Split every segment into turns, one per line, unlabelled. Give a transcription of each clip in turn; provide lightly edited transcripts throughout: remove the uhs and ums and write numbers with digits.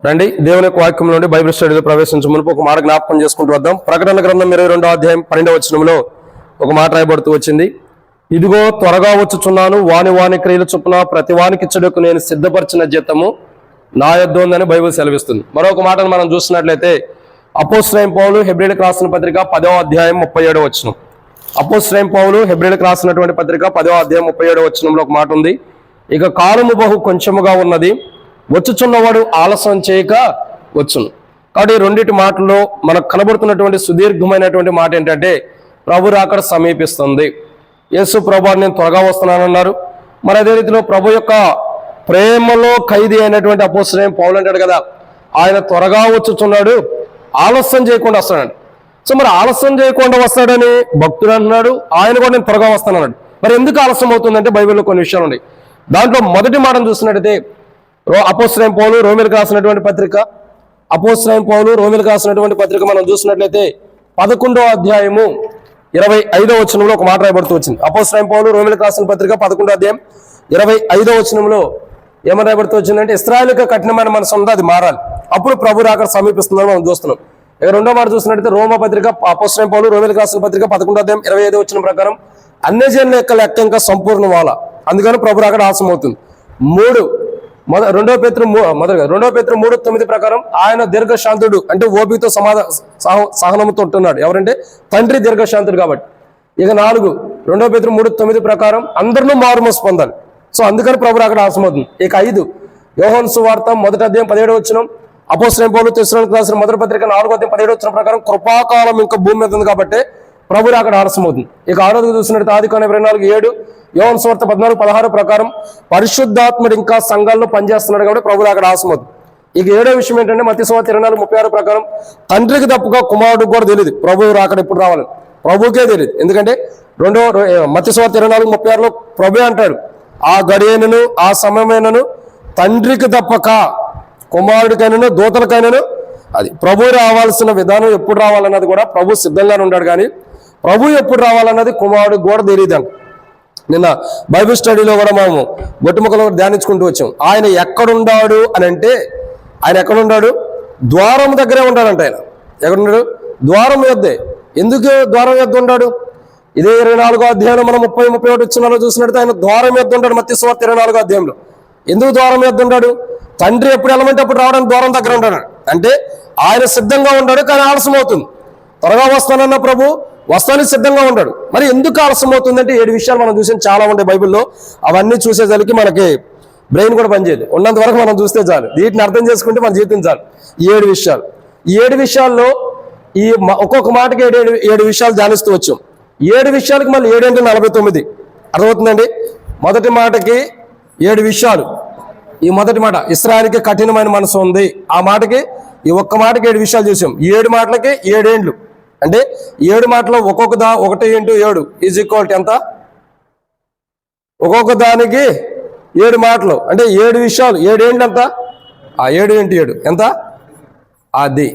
రండి దేవుని యొక్క వాక్యం నుండి బైబిల్ స్టడీలో ప్రవేశించే మునుపు ఒక మాట జ్ఞాపకం చేసుకుంటూ వద్దాం. ప్రకటన గ్రంథం 22వ అధ్యాయం 12వ వచనంలో ఒక మాట రాయబడుతూ వచ్చింది. ఇదిగో త్వరగా వచ్చుచున్నాను, వాని క్రియల చొప్పున ప్రతి వానికి చెడుకు నేను సిద్ధపరిచిన జీతము నా యొద్ద ఉందని బైబిల్ సెలవిస్తుంది. మరొక మాటను మనం చూసినట్లయితే అపోస్తలుడైన పౌలు హెబ్రీయులకు రాసిన పత్రిక 10వ అధ్యాయం 37వ వచనం. అపోస్తలుడైన పౌలు హెబ్రీయులకు రాసినటువంటి పత్రిక 10వ అధ్యాయం 37వ వచనంలో ఒక మాట ఉంది. ఇక కాలము బహు కొంచెముగా ఉన్నది, వచ్చుచున్నవాడు ఆలస్యం చేయక వచ్చును. కాబట్టి ఈ రెండింటి మాటల్లో మనకు కనబడుతున్నటువంటి సుదీర్ఘమైనటువంటి మాట ఏంటంటే ప్రభు రాకడ సమీపిస్తుంది. యేసు ప్రభు నేను త్వరగా వస్తున్నానన్నారు. మరి అదే రీతిలో ప్రభు యొక్క ప్రేమలో ఖైదీ అయినటువంటి అపోస్తలుడైన పౌలు అంటాడు కదా, ఆయన త్వరగా వచ్చుచున్నాడు, ఆలస్యం చేయకుండా వస్తాడు. సో మరి ఆలస్యం చేయకుండా వస్తాడని భక్తుడు అంటున్నాడు, ఆయన కూడా నేను త్వరగా వస్తానన్నాడు. మరి ఎందుకు ఆలస్యం అవుతుందంటే బైబిల్లో కొన్ని విషయాలు ఉన్నాయి. దాంట్లో మొదటి మాటను చూసినట్టయితే అపోస్తలుడైన పౌలు రోమీయులకు రాసినటువంటి పత్రిక, అపోస్తలుడైన పౌలు రోమీయులకు రాసినటువంటి పత్రిక మనం చూసినట్లయితే 11వ అధ్యాయము 25వ వచనంలో ఒక మాట రాయబడుతూ వచ్చింది. అపోస్తలుడైన పౌలు రోమీయులకు రాసిన పత్రిక 11వ అధ్యాయం 25వ వచనంలో ఏమని రాయబడుతూ వచ్చిందంటే ఇశ్రాయేలుకు కఠినమైన మనసు ఉంది, అది మారాలి, అప్పుడు ప్రభు రాకడ సమీపిస్తుందని మనం చూస్తున్నాం. ఇక రెండో మాట చూసినట్లయితే రోమా పత్రిక అపోస్తలుడైన పౌలు రోమీయులకు రాసిన పత్రిక 11వ అధ్యాయం 25వ వచనం ప్రకారం అన్యజనుల యొక్క లెక్క ఇంకా సంపూర్ణ వాల, అందుకని ప్రభు రాకడ ఆలస్యం అవుతుంది. 2 పేతురు 3:9 ప్రకారం ఆయన దీర్ఘశాంతుడు, అంటే ఓపికతో సహనంతో ఉంటున్నాడు. ఎవరంటే తండ్రి దీర్ఘశాంతుడు కాబట్టి. ఇక 2 పేతురు 3:9 ప్రకారం అందరినూ మారుమనసు పొందాలి. సో అందుకని ప్రభు రాకడ ఆలస్యమవుతుంది. ఇక 5 యోహాను సువార్త 1వ అధ్యాయం 17వ వచనం, అపోస్తలుడైన పౌలు తెస్సలోనికీయులకు రాసిన మొదటి పత్రిక 4వ అధ్యాయం 17వ వచనం ప్రకారం కృపాకాలం ఇంకా భూమి మీద ఉంది కాబట్టి ప్రభు రాకడ ఆలస్యమవుతుంది. ఇక 6వ చూసినట్టు ఆదికాండం 24:7, యోహాను సువార్త 14:16 ప్రకారం పరిశుద్ధాత్ముడు ఇంకా సంఘాల్లో పనిచేస్తున్నాడు కాబట్టి ప్రభు రాకడ ఆలస్యమవుతుంది. ఇక 7వ విషయం ఏంటంటే మత్తయి సువార్త 24:36 ప్రకారం తండ్రికి తప్పుగా కుమారుడికి కూడా తెలియదు ప్రభు రాకడ ఎప్పుడు రావాలని, ప్రభుకే తెలియదు. ఎందుకంటే మత్తయి సువార్త 24:36లో ప్రభు అంటాడు, ఆ గడియనను ఆ సమయమైనను తండ్రికి తప్పక కుమారుడికైనను దూతలకైనను, అది ప్రభు రావాల్సిన విధానం ఎప్పుడు రావాలన్నది కూడా ప్రభు సిద్ధంగానే ఉన్నాడు, కానీ ప్రభు ఎప్పుడు రావాలన్నది కుమారుడికి కూడా తెలియదండి. నిన్న బైబిల్ స్టడీలో కూడా మనము బొట్టుముక్కలో ధ్యానించుకుంటూ వచ్చాం. ఆయన ఎక్కడున్నాడు అని అంటే ఆయన ఎక్కడున్నాడు? ద్వారం దగ్గరే ఉంటాడంట. ఆయన ఎక్కడున్నాడు? ద్వారం యొద్దే. ఎందుకు ద్వారం యొద్ద ఉన్నాడు? ఇదే 24వ అధ్యాయంలో మనం 30-31 వచ్చినాలో చూసినట్టు ఆయన ద్వారం యొద్ద ఉంటాడు. మత్తయి సువార్త 24వ అధ్యాయంలో ఎందుకు ద్వారం యొద్ద ఉన్నాడు? తండ్రి ఎప్పుడు వెళ్ళమంటే అప్పుడు రావడానికి ద్వారం దగ్గర ఉంటాడు. అంటే ఆయన సిద్ధంగా ఉన్నాడు, కానీ ఆలస్యం అవుతుంది. త్వరగా వస్తానన్న ప్రభు వస్తానికి సిద్ధంగా ఉంటాడు. మరి ఎందుకు ఆలస్యం అవుతుందంటే 7 విషయాలు మనం చూసాం, చాలా ఉంటాయి బైబిల్లో. అవన్నీ చూసేసరికి మనకి బ్రెయిన్ కూడా పనిచేయదు. ఉన్నంత వరకు మనం చూస్తే చాలు, వీటిని అర్థం చేసుకుంటే మన జీవితం చాలు. ఈ 7 విషయాలు, ఈ 7 విషయాల్లో ఈ ఒక్కొక్క మాటకి 7 విషయాలు ధ్యానిస్తూ వచ్చాం. 7 విషయాలకి మళ్ళీ 7 అంటే 49 అర్థమవుతుందండి. మొదటి మాటకి 7 విషయాలు. ఈ మొదటి మాట ఇశ్రాయేలుకి కఠినమైన మనసు ఉంది, ఆ మాటకి ఈ ఒక్క మాటకి 7 విషయాలు చూసాం. 7 మాటలకి 7 ఏండ్లు, అంటే 7 మాటలో ఒక్కొక్క 1 × 7 ఈజ్ ఈక్వల్ టు ఎంత? ఒక్కొక్క దానికి 7 మాటలు అంటే 7 విషయాలు. 7 ఏంటి ఎంత? 7 × 7 ఎంత? అది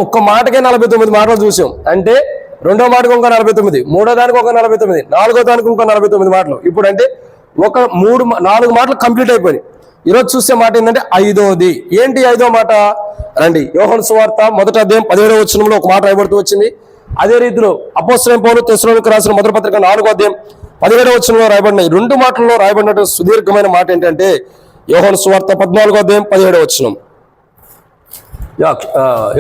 ఒక్క మాటకే 49 మాటలు చూసాం. అంటే రెండో మాటకు ఇంకో 49, మూడో దానికి ఒక 49, నాలుగో దానికి ఇంకో 49 మాటలు. ఇప్పుడు అంటే 4 మాటలు కంప్లీట్ అయిపోయి. ఈరోజు చూసే మాట ఏంటంటే 5వది. ఏంటి 5వ మాట? రండి, యోహాను సువార్త 1వ అధ్యాయం 17వ వచనంలో ఒక మాట రాయబడుతూ వచ్చింది. అదే రీతిలో అపోస్తలుడైన పౌలు తెస్సలోనికీయులకు రాసిన మొదటి పత్రిక 4వ అధ్యాయం 17వ వచనంలో రాయబడిన ఈ 2 మాటల్లో రాయబడిన సుదీర్ఘమైన మాట ఏంటంటే యోహాను సువార్త 14వ అధ్యాయం 17వ వచనం.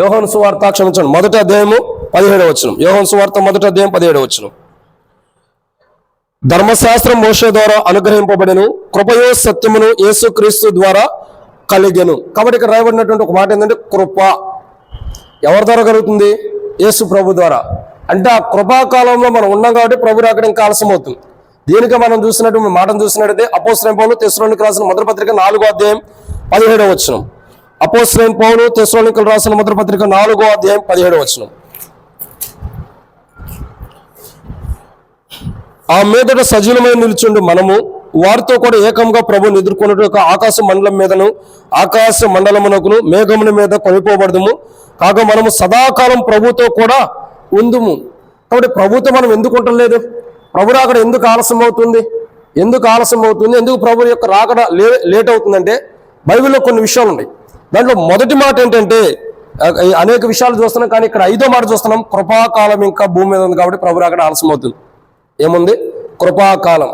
యోహాను సువార్త క్షమించండి 1వ అధ్యాయము 17వ వచనం. యోహాను సువార్త 1వ అధ్యాయం 17వ వచనం. ధర్మశాస్త్రం మోషే ద్వారా అనుగ్రహింపబడెను, కృపయో సత్యమును యేసుక్రీస్తు ద్వారా కలిగెను. కాబట్టి ఇక్కడ రాయబడినటువంటి ఒక మాట ఏంటంటే కృప ఎవరి ద్వారా కలుగుతుంది? యేసు ప్రభు ద్వారా. అంటే ఆ కృపాకాలంలో మనం ఉన్నాం కాబట్టి ప్రభు రాకడ ఇంకా ఆలస్యం అవుతుంది. దీనికి మనం మాటను చూసినట్టయితే అపోస్తలుడైన పౌలు తెస్సలోనికీయులకు రాసిన మొదటి పత్రిక 4వ అధ్యాయం 17వ వచనం. అపోస్తలుడైన పౌలు తెస్సలోనికీయులకు రాసిన మొదటి పత్రిక 4వ అధ్యాయం 17వ వచనం. ఆ మీదట సజీవమై నిలుచుండు మనము వారితో కూడా ఏకంగా ప్రభుని ఎదుర్కొన్నట్టు ఆకాశ మండలం మీదను ఆకాశ మండలమునకును మేఘముల మీద కొనిపోబడదుము కాక మనము సదాకాలం ప్రభుతో కూడా ఉందుము. కాబట్టి ప్రభుతో మనం ఎందుకు ఉండలేదు? ప్రభు రాకడ ఎందుకు ఆలస్యం అవుతుంది? ఎందుకు ప్రభు యొక్క రాకడ లేట్ అవుతుందంటే బైబిల్లో కొన్ని విషయాలు ఉన్నాయి. దాంట్లో మొదటి మాట ఏంటంటే, అనేక విషయాలు చూస్తున్నాం కానీ ఇక్కడ 5వ మాట చూస్తున్నాం, కృపాకాలం ఇంకా భూమి మీద ఉంది కాబట్టి ప్రభు అక్కడ ఆలస్యమవుతుంది. ఏముంది? కృపాకాలం.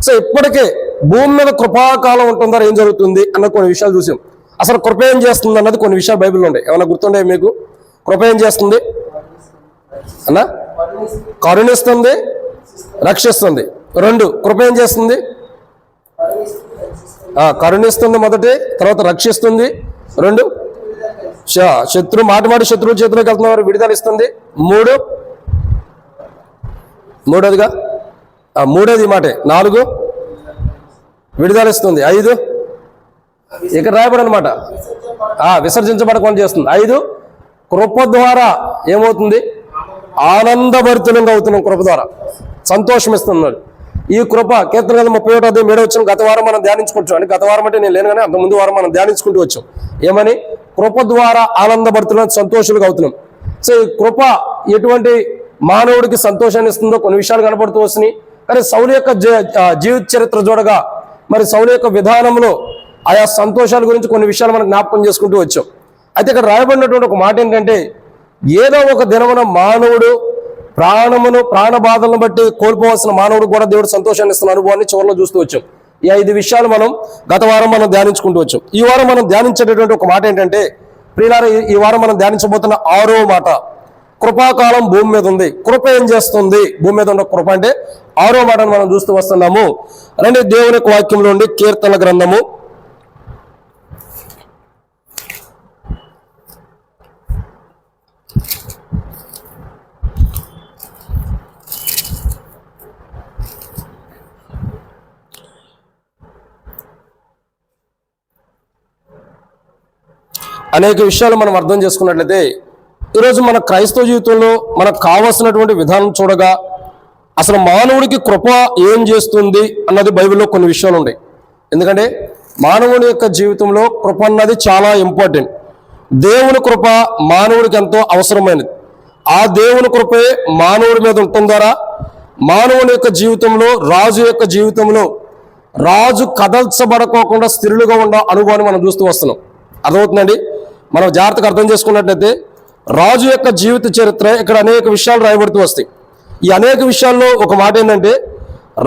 సో ఇప్పటికే భూమి మీద కృపాకాలం ఉంటుందా, ఏం జరుగుతుంది అన్న కొన్ని విషయాలు చూసాం. అసలు కృప ఏం చేస్తుంది అన్నది కొన్ని విషయాలు బైబిల్లో ఉంటాయి. ఏమైనా గుర్తుండే మీకు? కృప ఏం చేస్తుంది అన్నా? కరుణిస్తుంది, రక్షిస్తుంది. 2, కృప ఏం చేస్తుంది? కరుణిస్తుంది మొదటి, తర్వాత రక్షిస్తుంది. 2, మాటి శత్రువు చేతిలోకి వెళ్తున్న వారు విడుదల ఇస్తుంది. 3, మూడోదిగా మూడోది మాటే. 4, విడుదల ఇస్తుంది. 5, ఇక్కడ రాయబడి అనమాట, విసర్జించబడకుండా చేస్తుంది. 5, కృప ద్వారా ఏమవుతుంది? ఆనందభరితులంగా అవుతున్నాం. కృప ద్వారా సంతోషం ఇస్తున్నాడు. ఈ కృప కీర్తన గ్రంథం 31:7 గత వారం మనం ధ్యానించుకోవచ్చు. అంటే గత వారం అంటే నేను లేను కానీ అంత ముందు వారం మనం ధ్యానించుకుంటూ వచ్చాం. ఏమని? కృప ద్వారా ఆనందభరితులం, సంతోషులుగా అవుతున్నాం. సో ఈ కృప ఎటువంటి మానవుడికి సంతోషాన్ని ఇస్తుందో కొన్ని విషయాలు కనబడుతూ వస్తున్నాయి. కానీ సౌలు యొక్క జీవిత చరిత్ర చూడగా మరి సౌలు యొక్క విధానంలో ఆయా సంతోషాల గురించి కొన్ని విషయాలు మనం జ్ఞాపకం చేసుకుంటూ వచ్చాం. అయితే ఇక్కడ రాయబడినటువంటి ఒక మాట ఏంటంటే, ఏదో ఒక దినమున మానవుడు ప్రాణబాధలను బట్టి కోల్పోవాల్సిన మానవుడు కూడా దేవుడు సంతోషాన్ని ఇస్తున్న అనుభవాన్ని చివరిలో చూస్తూ వచ్చాం. ఈ 5 విషయాలు మనం గత వారం మనం ధ్యానించుకుంటూ వచ్చాం. ఈ వారం మనం ధ్యానించేటటువంటి ఒక మాట ఏంటంటే, ప్రియులారా, ఈ వారం మనం ధ్యానించబోతున్న 6వ మాట, కృపాకాలం భూమి మీద ఉంది. కృప ఏం చేస్తుంది? భూమి మీద ఉన్న కృప అంటే 6వ మాటను మనం చూస్తూ వస్తున్నాము. రండి దేవుని యొక్క వాక్యంలో ఉండి కీర్తన గ్రంథము 'అనేక విషయాలు మనం అర్థం చేసుకున్నట్లయితే ఈరోజు మన క్రైస్తవ జీవితంలో మనకు కావాల్సినటువంటి విధానం చూడగా అసలు మానవుడికి కృప ఏం చేస్తుంది అన్నది బైబిల్లో కొన్ని విషయాలు ఉన్నాయి. ఎందుకంటే మానవుని యొక్క జీవితంలో కృప అన్నది చాలా ఇంపార్టెంట్. దేవుని కృప మానవుడికి ఎంతో అవసరమైనది. ఆ దేవుని కృపే మానవుడి మీద ఉండటం ద్వారా మానవుని యొక్క జీవితంలో, రాజు యొక్క జీవితంలో రాజు కదల్చబడకోకుండా స్థిరులుగా ఉన్న అనుభవాన్ని మనం చూస్తూ వస్తున్నాం. అర్థమవుతుందండి? మనం జాగ్రత్తగా అర్థం చేసుకున్నట్లయితే రాజు యొక్క జీవిత చరిత్ర ఇక్కడ అనేక విషయాలు రాయబడుతూ వస్తాయి. ఈ అనేక విషయాల్లో ఒక మాట ఏంటంటే,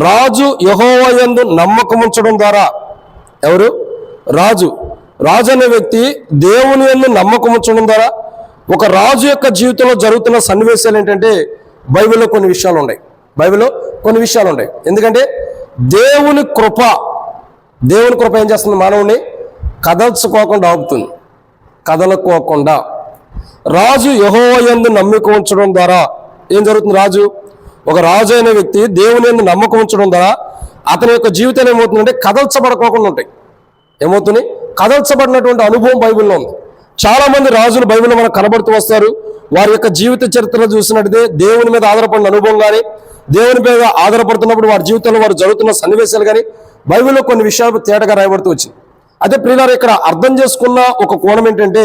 రాజు యెహోవా యందు నమ్మకం ఉంచడం ద్వారా, ఎవరు? రాజు అనే వ్యక్తి దేవుని యందు నమ్మకం ఉంచడం ద్వారా ఒక రాజు యొక్క జీవితంలో జరుగుతున్న సన్నివేశాలు ఏంటంటే బైబిల్లో కొన్ని విషయాలు ఉన్నాయి. ఎందుకంటే దేవుని కృప ఏం చేస్తుంది? మానవుని కదల్చుకోకుండా ఆపుతుంది. కదలకోకుండా రాజు యెహోవా యందు నమ్మకం ఉంచడం ద్వారా ఏం జరుగుతుంది? ఒక రాజు అయిన వ్యక్తి దేవుని యందు నమ్మకం ఉంచడం ద్వారా అతని యొక్క జీవితం ఏమవుతుందంటే కదల్చబడకోకుండా ఉంటాయి. ఏమవుతుంది? కదల్చబడినటువంటి అనుభవం బైబిల్లో ఉంది. చాలా మంది రాజులు బైబిల్లో మనకు కనబడుతూ వస్తారు. వారి యొక్క జీవిత చరిత్రలో చూసినట్లయితే దేవుని మీద ఆధారపడిన అనుభవం కానీ, దేవుని మీద ఆధారపడుతున్నప్పుడు వారి జీవితంలో వారు జరుగుతున్న సన్నివేశాలు కానీ బైబిల్లో కొన్ని విషయాలు తేటగా రాయబడుతూ వచ్చింది. అదే ప్రియులారా, ఇక్కడ అర్థం చేసుకున్న ఒక కోణం ఏంటంటే,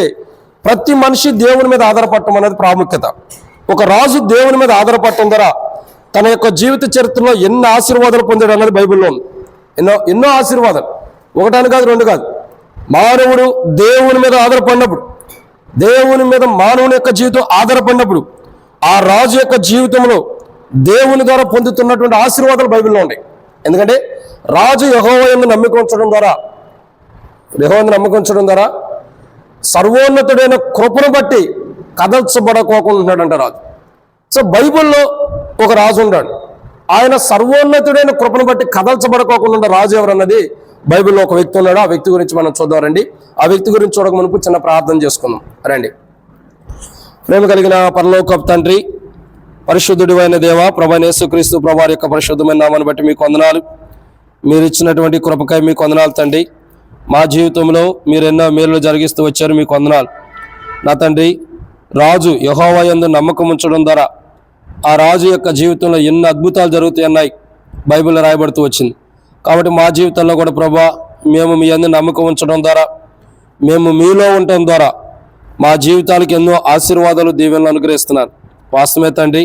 ప్రతి మనిషి దేవుని మీద ఆధారపడటం అనేది ప్రాముఖ్యత. ఒక రాజు దేవుని మీద ఆధారపడటం ద్వారా తన యొక్క జీవిత చరిత్రలో ఎన్ని ఆశీర్వాదాలు పొందాడు అన్నది బైబిల్లో ఉంది. ఎన్నో ఆశీర్వాదాలు, ఒకటాని కాదు, 2 కాదు. మానవుడు దేవుని మీద ఆధారపడినప్పుడు, దేవుని మీద మానవుని యొక్క జీవితం ఆధారపడినప్పుడు ఆ రాజు యొక్క జీవితంలో దేవుని ద్వారా పొందుతున్నటువంటి ఆశీర్వాదాలు బైబిల్లో ఉన్నాయి. ఎందుకంటే రాజు యెహోవా యందు నమ్మకం ఉంచడం ద్వారా సర్వోన్నతుడైన కృపను బట్టి కదల్చబడకోకుండా ఉన్నాడంట రాజు. సో బైబిల్లో ఒక రాజు ఉన్నాడు. ఆయన సర్వోన్నతుడైన కృపను బట్టి కదల్చబడకోకుండా రాజు ఎవరన్నది బైబిల్లో ఒక వ్యక్తి ఉన్నాడు. ఆ వ్యక్తి గురించి మనం చూద్దామండి. ఆ వ్యక్తి గురించి చూడక మునుపు చిన్న ప్రార్థన చేసుకుందాం రండి. ప్రేమ కలిగిన పరలోకపు తండ్రి, పరిశుద్ధుడు అయిన దేవ, ప్రభువైన యేసుక్రీస్తు ప్రభువారి యొక్క పరిశుద్ధమైన నామాన్ని బట్టి మీకు వందనాలు. మీరు ఇచ్చినటువంటి కృపకై మీకు వందనాలు తండ్రి. మా జీవితంలో మీరు ఎన్నో మేలు జరిగిస్తూ వచ్చారు, మీకు వందనాలు నా తండ్రి. రాజు యెహోవా యందు నమ్మకం ఉంచడం ద్వారా ఆ రాజు యొక్క జీవితంలో ఎన్ని అద్భుతాలు జరుగుతాయన్నాయి బైబిల్లో రాయబడుతూ వచ్చింది. కాబట్టి మా జీవితంలో కూడా ప్రభువా, మేము మీ యందు నమ్మకం ఉంచడం ద్వారా, మేము మీలో ఉండటం ద్వారా మా జీవితాలకు ఎన్నో ఆశీర్వాదాలు, దీవెనలు అనుగ్రహిస్తున్నారు. వాస్తవమే తండ్రి,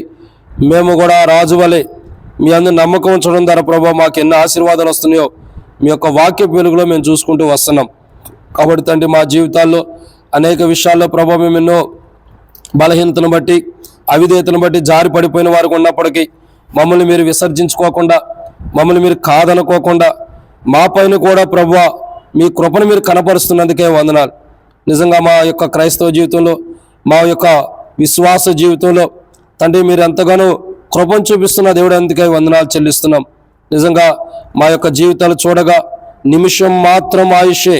మేము కూడా రాజు వలె మీ యందు నమ్మకం ఉంచడం ద్వారా ప్రభువా మాకు ఎన్నో ఆశీర్వాదాలు వస్తున్నాయో మీ యొక్క వాక్య వెలుగులో మేము చూసుకుంటూ వస్తున్నాం. కాబట్టి తండ్రి మా జీవితాల్లో అనేక విషయాల్లో ప్రభావ మేము ఎన్నో బలహీనతను బట్టి అవిధేయతను బట్టి జారి పడిపోయిన వారికి ఉన్నప్పటికీ మమ్మల్ని మీరు విసర్జించుకోకుండా, మమ్మల్ని మీరు కాదనుకోకుండా మా పైన కూడా ప్రభువా మీ కృపను మీరు కనపరుస్తున్నందుకే వందనాలు. నిజంగా మా యొక్క క్రైస్తవ జీవితంలో, మా యొక్క విశ్వాస జీవితంలో తండ్రి మీరు ఎంతగానో కృపను చూపిస్తున్న దేవుడు, అందుకే వందనాలు చెల్లిస్తున్నాం. నిజంగా మా యొక్క జీవితాలు చూడగా నిమిషం మాత్రం ఆయుషే,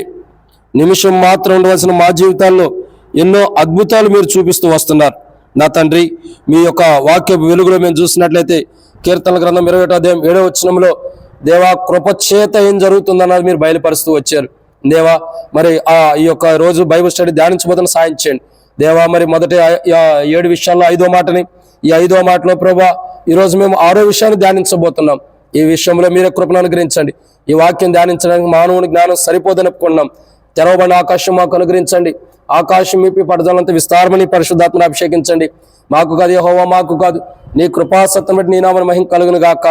నిమిషం మాత్రం ఉండవలసిన మా జీవితాల్లో ఎన్నో అద్భుతాలు మీరు చూపిస్తూ వస్తున్నారు. నా తండ్రి మీ యొక్క వాక్య వెలుగులో మేము చూసినట్లయితే కీర్తనల గ్రంథం 21వ అధ్యాయం 7వ వచనంలో దేవా కృప చేత ఏం జరుగుతుందన్నది మీరు బయలుపరుస్తూ వచ్చారు. దేవా మరి ఈ యొక్క రోజు బైబిల్ స్టడీ ధ్యానించబోతున్న సాయం చేయండి దేవా. మరి మొదటి 7 విషయాల్లో 5వ మాటని, ఈ 5వ మాటలో ప్రభా ఈరోజు మేము 6వ విషయాన్ని ధ్యానించబోతున్నాం. ఈ విషయంలో మీరే కృపను అనుగ్రహించండి. ఈ వాక్యం ధ్యానించడానికి మానవుని జ్ఞానం సరిపోదనుకున్నాం. తెరవబడిన ఆకాశం మాకు అనుగ్రహించండి. ఆకాశం మీపి పడజలంతా విస్తారమని పరిశుద్ధాత్మను అభిషేకించండి. మాకు కాదు యెహోవా, మాకు కాదు, నీ కృపాసత్యం బట్టి నీ నామమున మహిమ కలుగును గాక.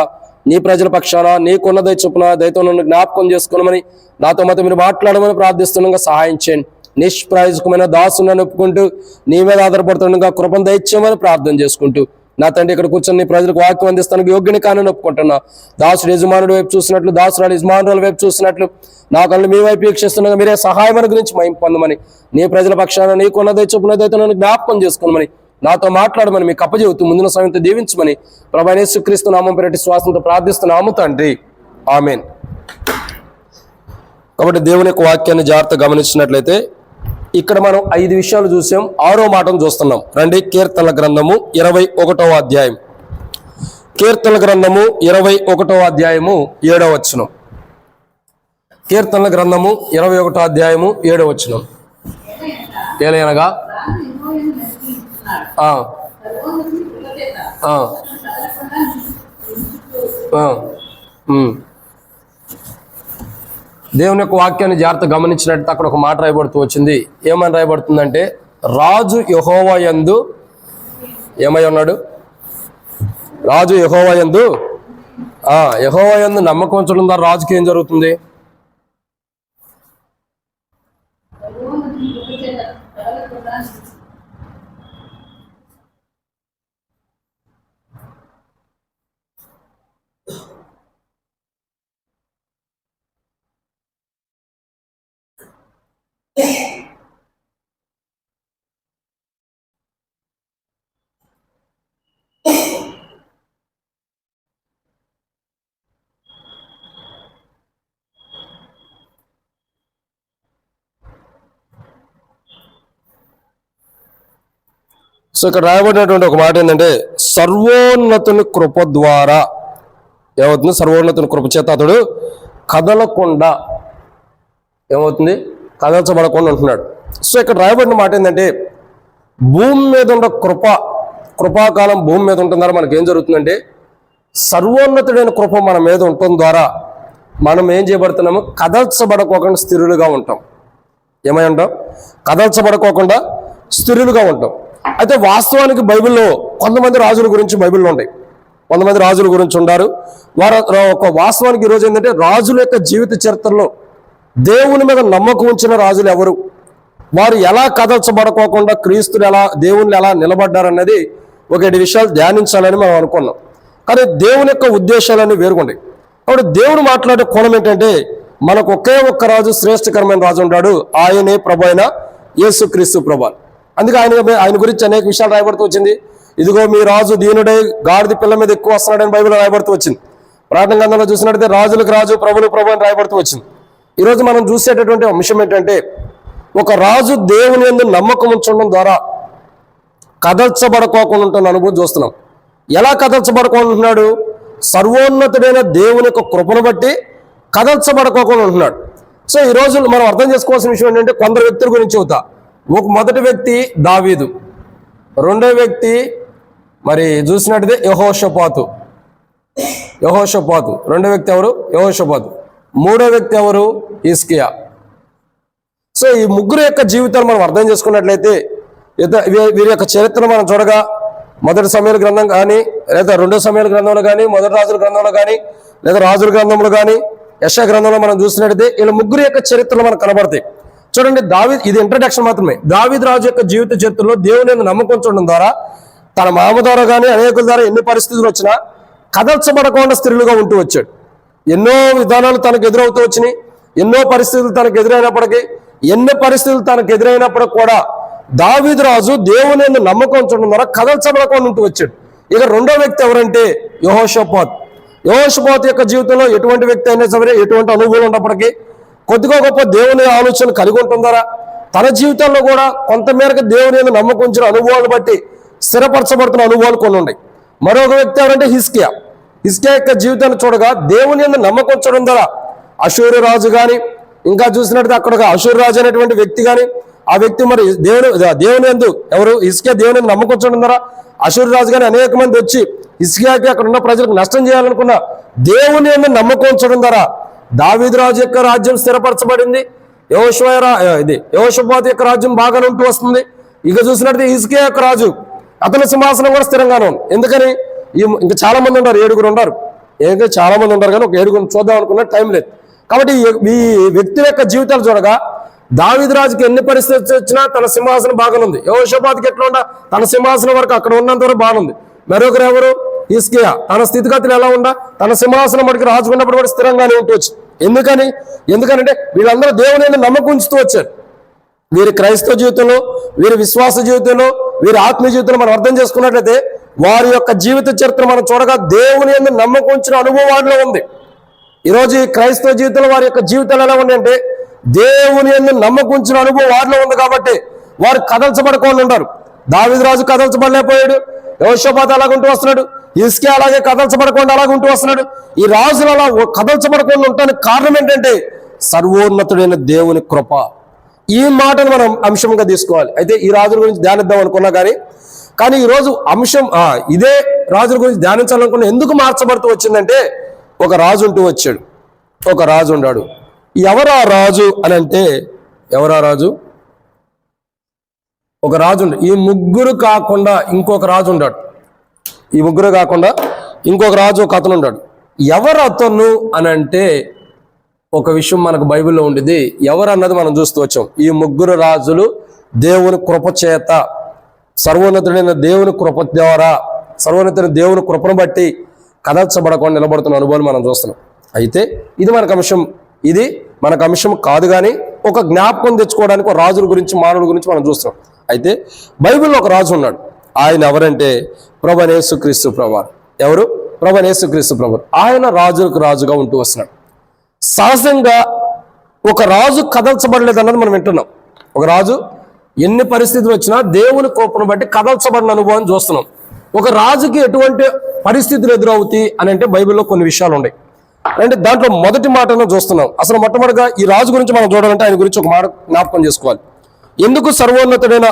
నీ ప్రజల పక్షాన నీకున్న దయ చొప్పున దయతో నన్ను జ్ఞాపకం చేసుకోమని నాతో మాతో మీరు మాట్లాడమని ప్రార్థిస్తుండగా సహాయం చేయండి. నిష్ప్రయోజకమైన దాసుని ఒప్పుకుంటూ నీ మీద ఆధారపడుతుండగా కృపను దయచేయమని ప్రార్థన చేసుకుంటూ నా తండ్రి ఇక్కడ కూర్చొని నీ ప్రజలకు వాక్యం అందిస్తానికి యోగ్యుని కానీ ఒప్పుకుంటున్నా. దాసుడు యజమానుడి వైపు చూసినట్లు, దాసురాలు యజమానుల వైపు చూసినట్లు నా కళ్ళు మీ వైపు వీక్షిస్తుండగా మీరే సహాయం గురించి మహిమ పొందమని, నీ ప్రజల పక్షాన నీకున్నదే చొప్పునదైతే నన్ను జ్ఞాపకం చేసుకోమని నాతో మాట్లాడమని మీకు అప్పచెబుతూ ముందున సమయంతో దీవించమని ప్రభువైన యేసుక్రీస్తు నామం పేరటి శ్వాసంతో ప్రార్థిస్తున్నాము తండ్రి, ఆమేన్. కాబట్టి దేవుని యొక్క వాక్యాన్ని జాగ్రత్తగా గమనించినట్లయితే ఇక్కడ మనం 5 విషయాలు చూసాం. 6వ మాటను చూస్తున్నాం. రండి, కీర్తనల గ్రంథము 21వ అధ్యాయం. కీర్తనల గ్రంథము 21వ అధ్యాయము 7వ వచనం. కీర్తనల గ్రంథము 21వ అధ్యాయము 7వ వచనం. ఏలయనగా దేవుని యొక్క వాక్యాన్ని జాగ్రత్త గమనించినట్టు అక్కడ ఒక మాట రాయబడుతూ వచ్చింది. ఏమని రాయబడుతుందంటే, రాజు యెహోవా యందు ఏమై ఉన్నాడు? రాజు యెహోవా యందు యెహోవా యందు నమ్మకం ఉంచడం ద్వారా రాజుకి ఏం జరుగుతుంది? సో ఇక్కడ రాయబడినటువంటి ఒక మాట ఏంటంటే, సర్వోన్నతుని కృప ద్వారా ఏమవుతుంది? సర్వోన్నతుని కృప చేత అతడు కదలకుండా ఏమవుతుంది? కదల్చబడకుండా ఉంటున్నాడు. సో ఇక్కడ రాయబడిన మాట ఏంటంటే, భూమి మీద ఉన్న కృపాకాలం భూమి మీద ఉండటం ద్వారా మనకి ఏం జరుగుతుందంటే, సర్వోన్నతుడైన కృప మన మీద ఉండటం ద్వారా మనం ఏం చేయబడుతున్నాము? కదల్చబడకోకుండా స్థిరులుగా ఉంటాం. ఏమై ఉంటాం? కదల్చబడకోకుండా స్థిరులుగా ఉంటాం. అయితే వాస్తవానికి బైబిల్లో కొంతమంది రాజుల గురించి బైబిల్లో ఉంటాయి. కొంతమంది రాజుల గురించి ఉన్నారు. వారు ఒక వాస్తవానికి ఈరోజు ఏంటంటే, రాజుల యొక్క జీవిత చరిత్రలో దేవుని మీద నమ్మకం ఉంచిన రాజులు ఎవరు, వారు ఎలా కదల్చబడుకోకుండా క్రీస్తులు ఎలా, దేవుళ్ళు ఎలా నిలబడ్డారన్నది ఒక 7 విషయాలు ధ్యానించాలని మనం అనుకున్నాం. కానీ దేవుని యొక్క ఉద్దేశాలన్నీ వేరుగుంటాయి. కాబట్టి దేవుడు మాట్లాడే కోణం ఏంటంటే, మనకు ఒకే ఒక్క రాజు, శ్రేష్టకరమైన రాజు ఉంటాడు. ఆయనే ప్రభు అయిన యేసుక్రీస్తు ప్రభు. అందుకే ఆయన గురించి అనేక విషయాలు రాయబడుతూ వచ్చింది. ఇదిగో మీ రాజు దీనుడై గాడిద పిల్ల మీద ఎక్కువ వస్తున్నాడని బైబిల్లో రాయబడుతూ వచ్చింది. ప్రార్థన గ్రంథంలో చూసినట్టయితే రాజులకు రాజు, ప్రభులకు ప్రభు అని రాయబడుతూ వచ్చింది. ఈరోజు మనం చూసేటటువంటి అంశం ఏంటంటే, ఒక రాజు దేవుని యందు నమ్మకం ఉంచడం ద్వారా కదల్చబడుకోకుండా ఉంటున్న అనుభూతి చూస్తున్నాం. ఎలా కదల్చబడుకోకుండా ఉంటున్నాడు? సర్వోన్నతుడైన దేవుని యొక్క కృపను బట్టి కదల్చబడుకోకుండా ఉంటున్నాడు. సో ఈ రోజు మనం అర్థం చేసుకోవాల్సిన విషయం ఏంటంటే, కొందరు వ్యక్తుల గురించి చెబుతా. మొదటి వ్యక్తి దావీదు, రెండో వ్యక్తి మరి చూసినట్టయితే యెహోషాపాతు. రెండో వ్యక్తి ఎవరు? యెహోషాపాతు. మూడో వ్యక్తి ఎవరు? హిజ్కియా. సో ఈ ముగ్గురు యొక్క జీవితాలు మనం అర్థం చేసుకున్నట్లయితే, వీరి యొక్క చరిత్ర మనం చూడగా మొదటి సమయాల గ్రంథం కానీ, లేదా రెండో సమయాల గ్రంథంలో కానీ, మొదటి రాజుల గ్రంథంలో కానీ, లేదా రాజుల గ్రంథంలో కానీ, యెషయా గ్రంథంలో మనం చూసినట్టయితే వీళ్ళ ముగ్గురు యొక్క చరిత్రలు మనకు కనబడతాయి. చూడండి, ఇది ఇంట్రడక్షన్ మాత్రమే. దావీదు రాజు యొక్క జీవిత చరిత్రలో దేవుని నమ్మకం చూడడం ద్వారా, తన మామ ద్వారా కానీ అనేకుల ద్వారా ఎన్ని పరిస్థితులు వచ్చినా కదల్చబడకుండా స్థిరులుగా ఉంటూ వచ్చాడు. ఎన్నో విధానాలు తనకు ఎదురవుతూ వచ్చినాయి, ఎన్నో పరిస్థితులు తనకు ఎదురైనప్పటికీ, ఎన్ని పరిస్థితులు తనకు ఎదురైనప్పటికీ కూడా దావీదు రాజు దేవుని నమ్మకం చూడడం ద్వారా కదల్చబడకుండా ఉంటూ వచ్చాడు. ఇక రెండో వ్యక్తి ఎవరంటే యెహోషాపాతు. యెహోషాపాతు యొక్క జీవితంలో ఎటువంటి వ్యక్తి అయినా సరే, ఎటువంటి అనుభవం ఉన్నప్పటికీ కొద్దిగా గొప్ప దేవుని ఆలోచన కలిగి ఉంటుందారా తన జీవితంలో కూడా కొంతమేరకు దేవుని నమ్మకం ఉంచిన అనుభవాలు బట్టి స్థిరపరచబడుతున్న అనుభవాలు కొన్ని ఉన్నాయి. మరొక వ్యక్తి ఎవరంటే హిజ్కియా. హిజ్కియా యొక్క జీవితాన్ని చూడగా దేవుని నమ్మకం ఉంచడం ద్వారా అషూరు రాజు కానీ, ఇంకా చూసినట్టు అక్కడ అషూరు రాజు అనేటువంటి వ్యక్తి కానీ, ఆ వ్యక్తి మరి దేవుని యందు ఎవరు హిజ్కియా దేవుని నమ్మకం ఉంచడం ద్వారా అషూరు రాజు కానీ అనేక మంది వచ్చి హిజ్కియాకి అక్కడ ఉన్న ప్రజలకు నష్టం చేయాలనుకున్న దేవుని నమ్మకం ఉంచడం ద్వారా దావీదు రాజు యొక్క రాజ్యం స్థిరపరచబడింది. యెహోషాపాతు యొక్క రాజ్యం బాగానే ఉంటూ వస్తుంది. ఇక చూసినట్టు హిజ్కియా యొక్క రాజు అతని సింహాసనం కూడా స్థిరంగానే ఉంది. ఎందుకని ఇంకా చాలా మంది ఉన్నారు, 7 ఉన్నారు. ఇంకా చాలా మంది ఉన్నారు కానీ ఒక 7 చూద్దాం అనుకున్న టైం లేదు. కాబట్టి ఈ వ్యక్తి యొక్క జీవితాలు చూడగా దావీదు రాజుకి ఎన్ని పరిస్థితులు వచ్చినా తన సింహాసనం బాగానుంది. యెహోషాపాతుకి ఎట్లా ఉండా తన సింహాసనం వరకు అక్కడ ఉన్నంత వరకు బాగుంది. మరొకరు ఎవరు హిజ్కియా. తన స్థితిగతులు ఎలా ఉండా తన సింహాసనం వరకు రాజుకున్నప్పుడు కూడా స్థిరంగానే ఉంటూ వచ్చు. ఎందుకనంటే వీళ్ళందరూ దేవుని నమ్మకం ఉంచుతూ వచ్చారు. వీరి క్రైస్తవ జీవితంలో, వీరి విశ్వాస జీవితంలో, వీరి ఆత్మీయ జీవితంలో మనం అర్థం చేసుకున్నట్లయితే వారి యొక్క జీవిత చరిత్ర మనం చూడగా దేవుని నమ్మకం ఉంచిన అనుభవం వారిలో ఉంది. ఈరోజు ఈ క్రైస్తవ జీవితంలో వారి యొక్క జీవితాలు ఎలా ఉంది అంటే దేవుని నమ్మకం ఉంచిన అనుభవం వారిలో ఉంది. కాబట్టి వారు కదల్చబడకుండా ఉంటారు. దావీదు రాజు కదల్చబడలేకపోయాడు, యెహోషాపాతు అలాగుంటూ వస్తున్నాడు, హిజ్కియా అలాగే కదల్చబడకుండా అలాగుంటూ వస్తున్నాడు. ఈ రాజులు అలా కదల్చబడకుండా ఉండడానికి కారణం ఏంటంటే సర్వోన్నతుడైన దేవుని కృప. ఈ మాటను మనం అంశంగా తీసుకోవాలి. అయితే ఈ రాజుల గురించి ధ్యానిద్దాం అనుకున్నా కానీ ఈరోజు అంశం ఇదే రాజుల గురించి ధ్యానించాలనుకున్నా ఎందుకు మార్చబడుతూ వచ్చిందంటే ఒక రాజు ఉంటూ వచ్చాడు, ఒక రాజు ఉన్నాడు. ఎవరా రాజు అని అంటే ఎవరా రాజు? ఒక రాజు. ఈ ముగ్గురు కాకుండా ఇంకొక రాజు ఉన్నాడు. ఈ ముగ్గురు కాకుండా ఇంకొక రాజు ఒక అతను ఉన్నాడు. ఎవరు అతను అని అంటే ఒక విషయం మనకు బైబిల్లో ఉండేది. ఎవరు అన్నది మనం చూస్తూ వచ్చాం. ఈ ముగ్గురు రాజులు దేవుని కృప చేత, సర్వోన్నతుడైన దేవుని కృప ద్వారా, సర్వోన్నతుడైన దేవుని కృపను బట్టి కదల్చబడకుండా నిలబడుతున్న అనుభవాలు మనం చూస్తున్నాం. అయితే ఇది మనకు అంశం కాదు, కానీ ఒక జ్ఞాపకం తెచ్చుకోవడానికి ఒక రాజుల గురించి, మానవుల గురించి మనం చూస్తున్నాం. అయితే బైబిల్లో ఒక రాజు ఉన్నాడు. ఆయన ఎవరంటే ప్రభువైన యేసుక్రీస్తు ప్రభువారు. ఎవరు? ప్రభువైన యేసుక్రీస్తు ప్రభువారు. ఆయన రాజులకు రాజుగా ఉంటూ వస్తున్నాడు. సహజంగా ఒక రాజు కదల్చబడలేదు అన్నది మనం వింటున్నాం. ఒక రాజు ఎన్ని పరిస్థితులు వచ్చినా దేవుని కోపను బట్టి కదల్చబడిన అనుభవం చూస్తున్నాం. ఒక రాజుకి ఎటువంటి పరిస్థితులు ఎదురవుతాయి అని అంటే బైబిల్లో కొన్ని విషయాలు ఉన్నాయి. అంటే దాంట్లో మొదటి మాటను చూస్తున్నాం. అసలు మొట్టమొదటిగా ఈ రాజు గురించి మనం చూడాలంటే ఆయన గురించి ఒక మాట జ్ఞాపకం చేసుకోవాలి. ఎందుకు సర్వోన్నతుడైన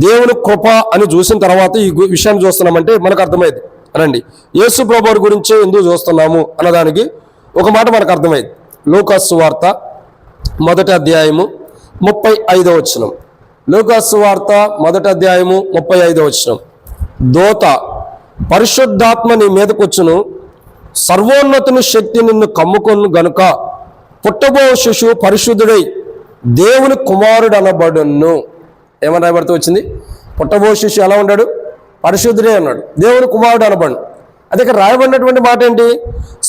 దేవుని కృప అని చూసిన తర్వాత ఈ విషయాన్ని చూస్తున్నామంటే మనకు అర్థమైంది. రండి, యేసు ప్రభువు గురించి ఎందుకు చూస్తున్నాము అన్నదానికి ఒక మాట మనకు అర్థమైంది. లూకాసు సువార్త 1వ అధ్యాయము 35వ వచనం. లూకాసు సువార్త 1వ అధ్యాయము 35వ వచనం. దోత పరిశుద్ధాత్మ నీ మీదకొచ్చును, సర్వోన్నతుని శక్తి నిన్ను కమ్ముకొను గనుక పుట్టబో శిశువు పరిశుద్ధుడై దేవుని కుమారుడు అనబడును. ఏమని రాయబడుతూ వచ్చింది? పుట్టబో శిశువు ఎలా ఉన్నాడు? పరిశుద్ధుడే అన్నాడు, దేవుని కుమారుడు అనబడు. అదే ఇక్కడ రాయబడినటువంటి మాట ఏంటి?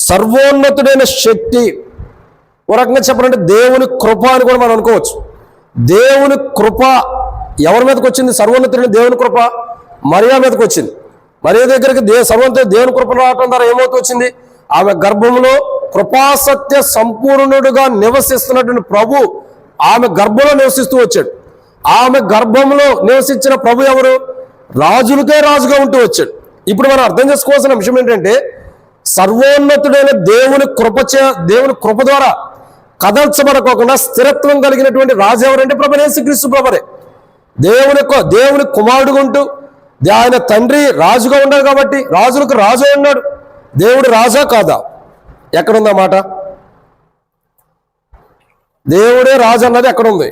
సర్వోన్నతుడైన శక్తి. ఓ రకంగా చెప్పాలంటే దేవుని కృప అని కూడా మనం అనుకోవచ్చు. దేవుని కృప ఎవరి మీదకి వచ్చింది? సర్వోన్నతుడైన దేవుని కృప మరియా మీదకి వచ్చింది. మరియా దగ్గరికి సర్వోన్నతుడైన దేవుని కృప రావటం ద్వారా ఏమవుతూ వచ్చింది? ఆమె గర్భంలో కృపాసత్య సంపూర్ణుడుగా నివసిస్తున్నటువంటి ప్రభు ఆమె గర్భంలో నివసిస్తూ వచ్చాడు. ఆమె గర్భంలో నివసించిన ప్రభు ఎవరు? రాజులకే రాజుగా ఉంటూ వచ్చాడు. ఇప్పుడు మనం అర్థం చేసుకోవాల్సిన అంశం ఏంటంటే సర్వోన్నతుడైన దేవుని కృప ద్వారా కదల్చబడకోకుండా స్థిరత్వం కలిగినటువంటి రాజు ఎవరంటే ప్రభువైన యేసుక్రీస్తు ప్రభువే. దేవుని కుమారుడుగా ఉంటూ ఆయన తండ్రి రాజుగా ఉన్నాడు కాబట్టి రాజులకు రాజు ఉన్నాడు. దేవుడు రాజా కాదా? ఎక్కడుందా మాట? దేవుడే రాజు అన్నది ఎక్కడుంది?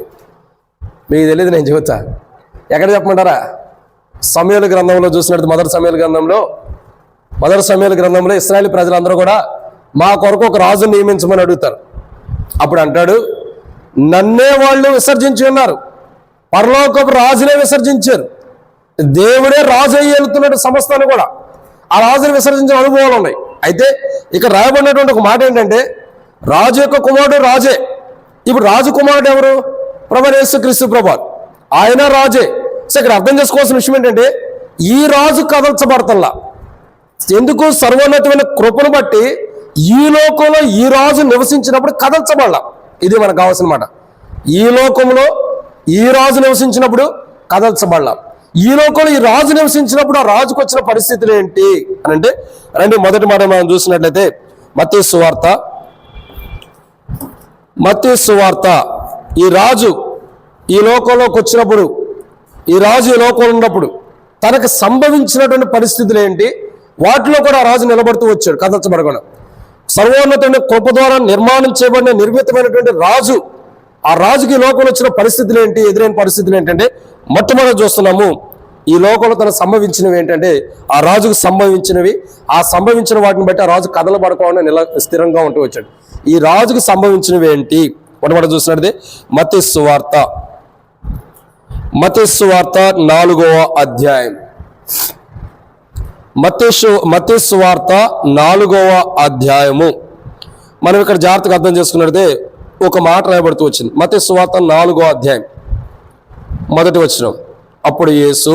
మీకు తెలియదు, నేను చెబుతా. ఎక్కడ చెప్పమంటారా? సమూయేలు గ్రంథంలో చూసినట్టు మొదటి సమూయేలు గ్రంథంలో ఇశ్రాయేలు ప్రజలందరూ కూడా మా కొరకు ఒక రాజును నియమించమని అడుగుతారు. అప్పుడు అంటాడు, నన్నే వాళ్ళు విసర్జించి ఉన్నారు, పరలోకపు రాజునే విసర్జించారు. దేవుడే రాజు అయ్యి వెళ్తున్నట్టు సమస్తాన్ని కూడా ఆ రాజుని విసర్జించిన అనుభవాలు ఉన్నాయి. అయితే ఇక్కడ రాయబడినటువంటి ఒక మాట ఏంటంటే, రాజు యొక్క కుమారుడు రాజే. ఇప్పుడు రాజు కుమారుడు ఎవరు? ప్రభువైన యేసుక్రీస్తు ప్రభువు, ఆయన రాజే. సో ఇక్కడ అర్థం చేసుకోవాల్సిన విషయం ఏంటంటే, ఈ రాజు కదల్చబడతల్లా. ఎందుకు? సర్వోన్నతమైన కృపను బట్టి ఈ లోకంలో ఈ రాజు నివసించినప్పుడు కదల్చబడాల. ఇది మనకు కావాల్సిన మాట. ఈ లోకంలో ఈ రాజు నివసించినప్పుడు కదల్చబడాల. ఈ లోకంలో ఈ రాజు నివసించినప్పుడు ఆ రాజుకు వచ్చిన పరిస్థితులు ఏంటి అని అంటే, రండి మొదటి మాట మనం చూసినట్లయితే మత్తయి సువార్త. ఈ రాజు ఈ లోకంలోకి వచ్చినప్పుడు, ఈ రాజు ఈ లోకంలో ఉన్నప్పుడు తనకు సంభవించినటువంటి పరిస్థితులు ఏంటి, వాటిలో కూడా ఆ రాజు నిలబడుతూ వచ్చాడు కదల్చబడకుండా. సర్వోన్నతమైన కృప ద్వారా నిర్మాణం చేయబడిన నిర్మితమైనటువంటి రాజు, ఆ రాజుకి ఈ లోకంలో వచ్చిన పరిస్థితులు ఏంటి, ఎదురైన పరిస్థితులు ఏంటంటే, మొట్టమొదటి చూస్తున్నాము ఈ లోకంలో తనకు సంభవించినవి ఏంటంటే, ఆ రాజుకు సంభవించినవి, ఆ సంభవించిన వాటిని బట్టి ఆ రాజు కదలబడకుండా స్థిరంగా ఉంటూ వచ్చాడు. ఈ రాజుకు సంభవించినవి ఏంటి మొట్టమొదటి చూసినట్టు మత్తయి సువార్త 4వ అధ్యాయం. మత్తయి సువార్త 4వ అధ్యాయము. మనం ఇక్కడ జాగ్రత్తగా అర్థం చేసుకున్నట్లయితే ఒక మాట రాయబడుతూ వచ్చింది. మత్తయి సువార్త 4వ అధ్యాయం మొదటి వచనం. అప్పుడు యేసు,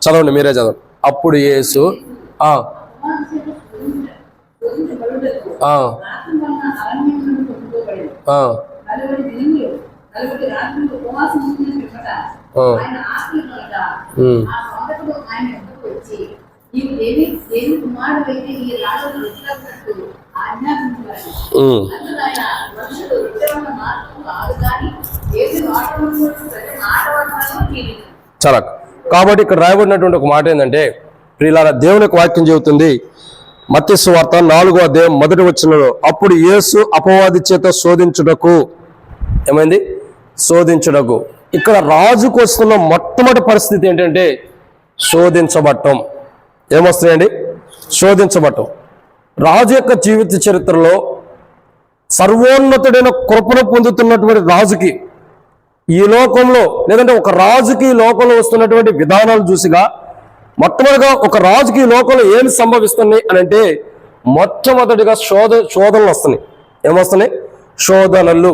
చదవండి మీరే చదవండి. అప్పుడు యేసు చాలా. కాబట్టి ఇక్కడ రాయబడినటువంటి ఒక మాట ఏంటంటే, ప్రియులారా, దేవుని యొక్క వాక్యం చెబుతుంది మత్తయి సువార్త 4వ అధ్యాయం మొదటి వచనంలో, అప్పుడు యేసు అపవాది చేత శోధించుటకు. ఏమైంది? శోధించుటకు. ఇక్కడ రాజుకు వస్తున్న మొట్టమొదటి పరిస్థితి ఏంటంటే శోధించబట్టం. ఏమొస్తాయండి? శోధించబట్టం. రాజు యొక్క జీవిత చరిత్రలో సర్వోన్నతుడైన కృపను పొందుతున్నటువంటి రాజుకి ఈ లోకంలో, లేదంటే ఒక రాజుకి ఈ లోకంలో వస్తున్నటువంటి విధానాలు చూసిగా, మొట్టమొదటిగా ఒక రాజుకి ఈ లోకంలో ఏమి సంభవిస్తున్నాయి అని అంటే, మొట్టమొదటిగా శోధనలు వస్తున్నాయి. ఏమొస్తున్నాయి? శోధనలు.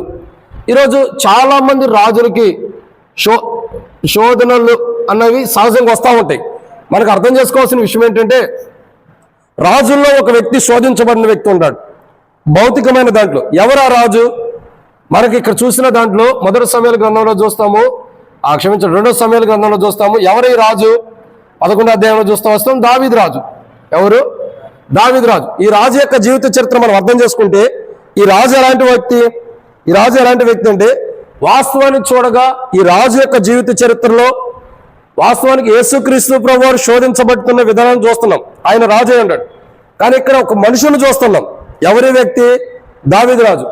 ఈరోజు చాలా మంది రాజులకి శోధనలు అన్నవి సహజంగా వస్తూ ఉంటాయి. మనకు అర్థం చేసుకోవాల్సిన విషయం ఏంటంటే, రాజుల్లో ఒక వ్యక్తి శోధించబడిన వ్యక్తి ఉంటాడు భౌతికమైన దాంట్లో. ఎవరు ఆ రాజు? మనకి ఇక్కడ చూసిన దాంట్లో మొదటి సమయాల గ్రంథంలో చూస్తాము, రెండో సమయాల గ్రంథంలో చూస్తాము. ఎవరు ఈ రాజు? 11వ అధ్యాయంలో వస్తాం దావీదు రాజు. ఎవరు? దావీదు రాజు. ఈ రాజు యొక్క జీవిత చరిత్ర మనం అర్థం చేసుకుంటే, ఈ రాజు ఎలాంటి వ్యక్తి అంటే, వాస్తవానికి చూడగా ఈ రాజు యొక్క జీవిత చరిత్రలో వాస్తవానికి యేసుక్రీస్తు ప్రభువారు శోధించబడుతున్న విధానాన్ని చూస్తున్నాం. ఆయన రాజు అయి ఉంటాడు. కానీ ఇక్కడ ఒక మనుషుని చూస్తున్నాం. ఎవరి వ్యక్తి? దావీదు రాజు.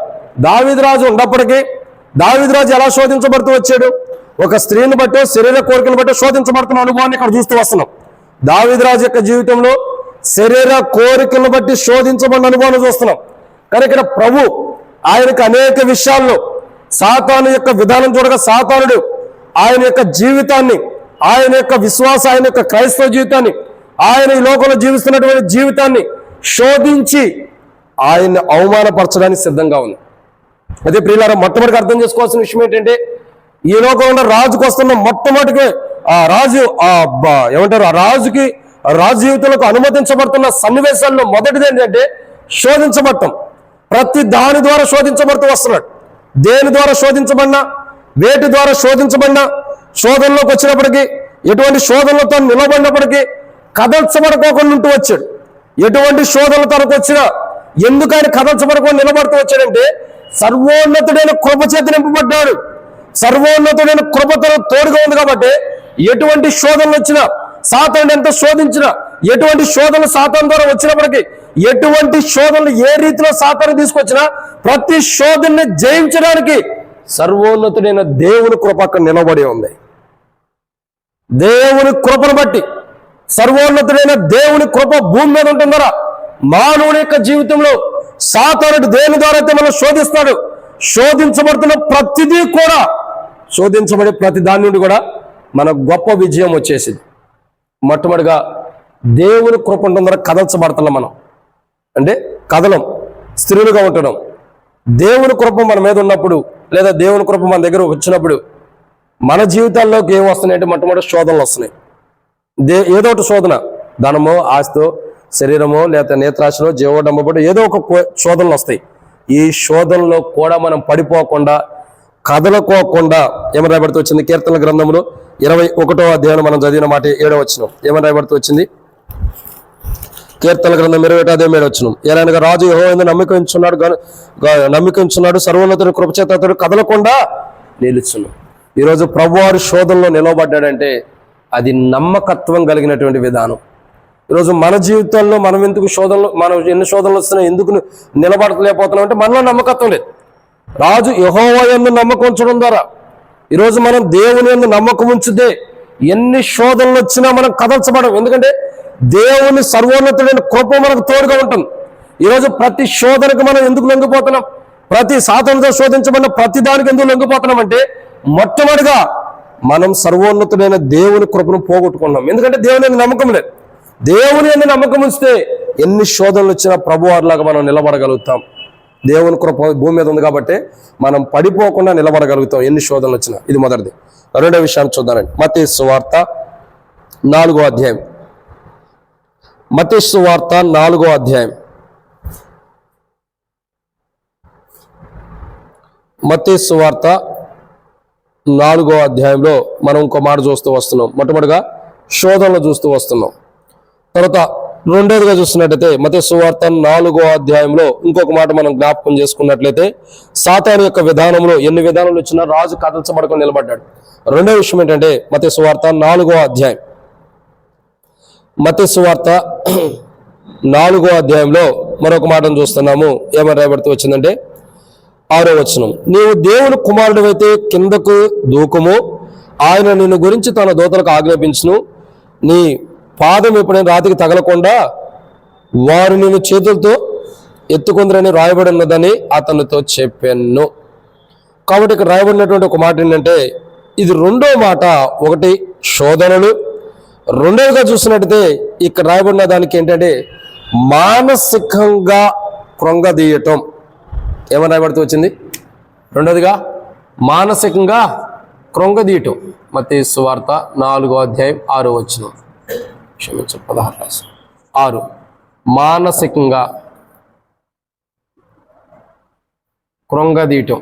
దావీదు రాజు ఉన్నప్పటికీ దావీదు రాజు ఎలా శోధించబడుతూ వచ్చాడు? ఒక స్త్రీని బట్టి, శరీర కోరికలు బట్టి శోధించబడుతున్న అనుభవాన్ని ఇక్కడ చూస్తూ వస్తున్నాం. దావీదు రాజు యొక్క జీవితంలో శరీర కోరికలను బట్టి శోధించబడిన అనుభవాన్ని చూస్తున్నాం. కానీ ఇక్కడ ప్రభు ఆయనకు అనేక విషయాల్లో సాతాను యొక్క విధానం చూడగా, సాతానుడు ఆయన యొక్క జీవితాన్ని, ఆయన యొక్క విశ్వాస, ఆయన యొక్క క్రైస్తవ జీవితాన్ని, ఆయన ఈ లోకంలో జీవిస్తున్నటువంటి జీవితాన్ని శోధించి ఆయన్ని అవమానపరచడానికి సిద్ధంగా ఉంది. అదే ప్రియులారా, మొట్టమొదటిగా అర్థం చేసుకోవాల్సిన విషయం ఏంటంటే, ఈ లోకంలో రాజుకు వస్తున్న మొట్టమొదటిగా ఆ రాజు ఆ రాజు జీవితంలో అనుమతించబడుతున్న సన్నివేశాల్లో మొదటిది ఏంటంటే శోధించబడటం. ప్రతి దాని ద్వారా శోధించబడుతూ వస్తున్నాడు. దేని ద్వారా శోధించబడినా, వేటి ద్వారా శోధించబడినా, శోధనలోకి వచ్చినప్పటికీ, ఎటువంటి శోధనలతో నిలబడినప్పటికీ కదల్చబడుకోకుండా ఉంటూ వచ్చాడు. ఎటువంటి శోధనలు తనకు వచ్చినా ఎందుకు ఆయన కదల్చబడకుండా నిలబడుతూ వచ్చాడంటే, సర్వోన్నతుడైన కృప చేత నింపబడ్డాడు. సర్వోన్నతుడైన కృప తనకు తోడుగా ఉంది కాబట్టి ఎటువంటి శోధనలు వచ్చినా, సాతాను ఎంత శోధించినా, ఎటువంటి శోధనలు సాతాను ద్వారా వచ్చినప్పటికీ, ఎటువంటి శోధనలు ఏ రీతిలో సాతాను తీసుకొచ్చినా, ప్రతి శోధనని జయించడానికి సర్వోన్నతుడైన దేవుని కృప అక్కడ నిలబడి ఉంది. దేవుని కృపను బట్టి, సర్వోన్నతుడైన దేవుని కృప భూమి మీద ఉంటుందరా. మానవుని యొక్క జీవితంలో సాతానుడు దేని ద్వారా అయితే మనం శోధిస్తాడు, శోధించబడుతున్న ప్రతిదీ కూడా, శోధించబడే ప్రతి దాని నుండి కూడా మన గొప్ప విజయం వచ్చేసింది. మొట్టమొదటిగా దేవుని కృప ఉండడం ద్వారా కదల్చబడుతున్నాం మనం. అంటే కదలం, స్థిరులుగా ఉండడం. దేవుని కృప మన మీద ఉన్నప్పుడు, లేదా దేవుని కృప మన దగ్గర వచ్చినప్పుడు మన జీవితాల్లోకి ఏం వస్తున్నాయంటే మొట్టమొదటి శోధనలు వస్తున్నాయి. ఏదో ఒకటి శోధన, ధనమో, ఆస్తో, శరీరమో, లేదా నేత్రాశలో, జీవోడంబడి ఏదో ఒక శోధనలు వస్తాయి. ఈ శోధనలో కూడా మనం పడిపోకుండా, కదలకోకుండా ఏమని రాయబడుతూ వచ్చింది? కీర్తనల గ్రంథంలో 21వ అధ్యాయం మనం చదివిన మాట 7వ వచనం ఏమని రాయబడుతూ వచ్చింది? కీర్తనల గ్రంథం 21వ అధ్యాయం 7వ వచనం, ఎలాగనగా రాజు యెహోవా యందు నమ్మికుంచున్నాడు, సర్వోన్నతుని కృపచేత అతడు కదలకుండా నిలుచున్నాడు. ఈరోజు ప్రభువారు శోధనలో నిలవబడ్డాడంటే అది నమ్మకత్వం కలిగినటువంటి విధానం. ఈరోజు మన జీవితంలో మనం ఎందుకు ఎన్ని శోధనలు వస్తున్నాయి, ఎందుకు నిలబడలేకపోతున్నాం అంటే మనలో నమ్మకత్వం లేదు. రాజు యెహోవా యందు నమ్మకం ఉంచడం ద్వారా ఈరోజు మనం దేవుని యందు నమ్మకం ఉంచితే ఎన్ని శోధనలు వచ్చినా మనం కదల్చబడం. ఎందుకంటే దేవుని సర్వోన్నతుడైన కృప మనకు తోడుగా ఉంటుంది. ఈరోజు ప్రతి శోధనకు మనం ఎందుకు లొంగిపోతున్నాం? ప్రతి సాతానుతో శోధించబడిన ప్రతి దానికి ఎందుకు లొంగిపోతున్నాం అంటే మొట్టమొదటిగా మనం సర్వోన్నతుడైన దేవుని కృపను పోగొట్టుకున్నాం. ఎందుకంటే దేవుని నమ్మకం లేదు. దేవుని యందు నమ్మకం ఉంచితే ఎన్ని శోధనలు వచ్చినా ప్రభువారిలాగా మనం నిలబడగలుగుతాం. దేవుని కృప భూమి మీద ఉంది కాబట్టి మనం పడిపోకుండా నిలబడగలుగుతాం ఎన్ని శోధనలు వచ్చినా. ఇది మొదటిది. రెండో విషయాన్ని చూద్దానండి. మత్తయి సువార్త 4వ అధ్యాయం. మత్తయి సువార్త 4వ అధ్యాయం. మత్తయి సువార్త 4వ అధ్యాయంలో మనం ఇంకో మాట చూస్తూ వస్తున్నాం. మొట్టమొదటిగా శోధనలు చూస్తూ వస్తున్నాం. తర్వాత రెండోదిగా చూస్తున్నట్లయితే మత్తయి సువార్త 4వ అధ్యాయంలో ఇంకొక మాట మనం జ్ఞాపకం చేసుకున్నట్లయితే సాతాను యొక్క విధానంలో ఎన్ని విధానాలు వచ్చినా రాజు కదల్చబడుకొని నిలబడ్డాడు. రెండో విషయం ఏంటంటే మత్తయి సువార్త 4వ అధ్యాయం. మత్తయి సువార్త 4వ అధ్యాయంలో మరొక మాటను చూస్తున్నాము. ఏమని రాయబడుతూ వచ్చిందంటే 6వ వచనం, నీవు దేవుని కుమారుడివైతే కిందకు దూకుము, ఆయన నిన్ను గురించి తన దూతలకు ఆజ్ఞాపించును, నీ పాదం ఎప్పుడైనా రాతికి తగలకుండా వారు నిన్ను చేతులతో ఎత్తుకుందరని రాయబడి ఉన్నదని అతనితో చెప్పాను. కాబట్టి ఇక్కడ రాయబడినటువంటి ఒక మాట ఏంటంటే ఇది రెండో మాట. ఒకటి శోధనలు, రెండోదిగా చూసినట్టయితే ఇక్కడ రాయబడిన దానికి ఏంటంటే మానసికంగా కృంగదీయటం. ఏమని రాయబడుతూ వచ్చింది? రెండోదిగా మానసికంగా కృంగదీయటం. మత్తయి సువార్త 4వ అధ్యాయం 6వ వచనం, క్షమించు 16 మానసికంగా కృంగదీయటం.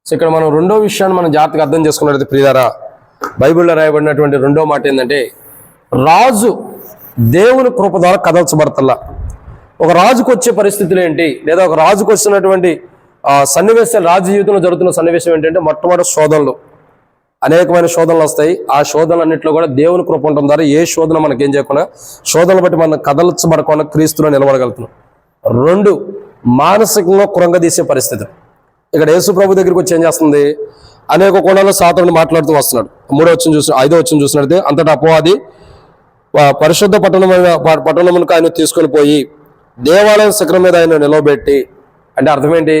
సో ఇక్కడ మనం రెండో విషయాన్ని మనం జాగ్రత్తగా అర్థం చేసుకున్నట్లయితే ప్రియులారా, బైబిల్లో రాయబడినటువంటి రెండో మాట ఏంటంటే రాజు దేవుని కృప ద్వారా కదల్చబడతల్లా. ఒక రాజుకు వచ్చే పరిస్థితులు ఏంటి, లేదా ఒక రాజుకు వచ్చినటువంటి సన్నివేశాలు, రాజు జీవితంలో జరుగుతున్న సన్నివేశం ఏంటంటే మొట్టమొదటి శోధనలు, అనేకమైన శోధనలు వస్తాయి. ఆ శోధనలన్నింటిలో కూడా దేవుని కృప ఉండడం ద్వారా ఏ శోధన మనకి ఏం చేయకుండా, శోధనలు బట్టి మనం కదల్చబడకుండా క్రీస్తులో నిలబడగలుగుతున్నాం. రెండు, మానసికంగా కృంగదీసే పరిస్థితి. ఇక్కడ యేసు ప్రభు దగ్గరికి వచ్చి ఏం చేస్తుంది? అనేక కోణాల్లో సాతానుడు మాట్లాడుతూ వస్తున్నాడు. 5వ వచనం చూసినట్లయితే అంతటా అపవాది పరిశుద్ధ పట్టణమునకు ఆయన తీసుకొని పోయి దేవాలయం శిఖరం మీద ఆయన నిలవబెట్టి, అంటే అర్థం ఏంటి?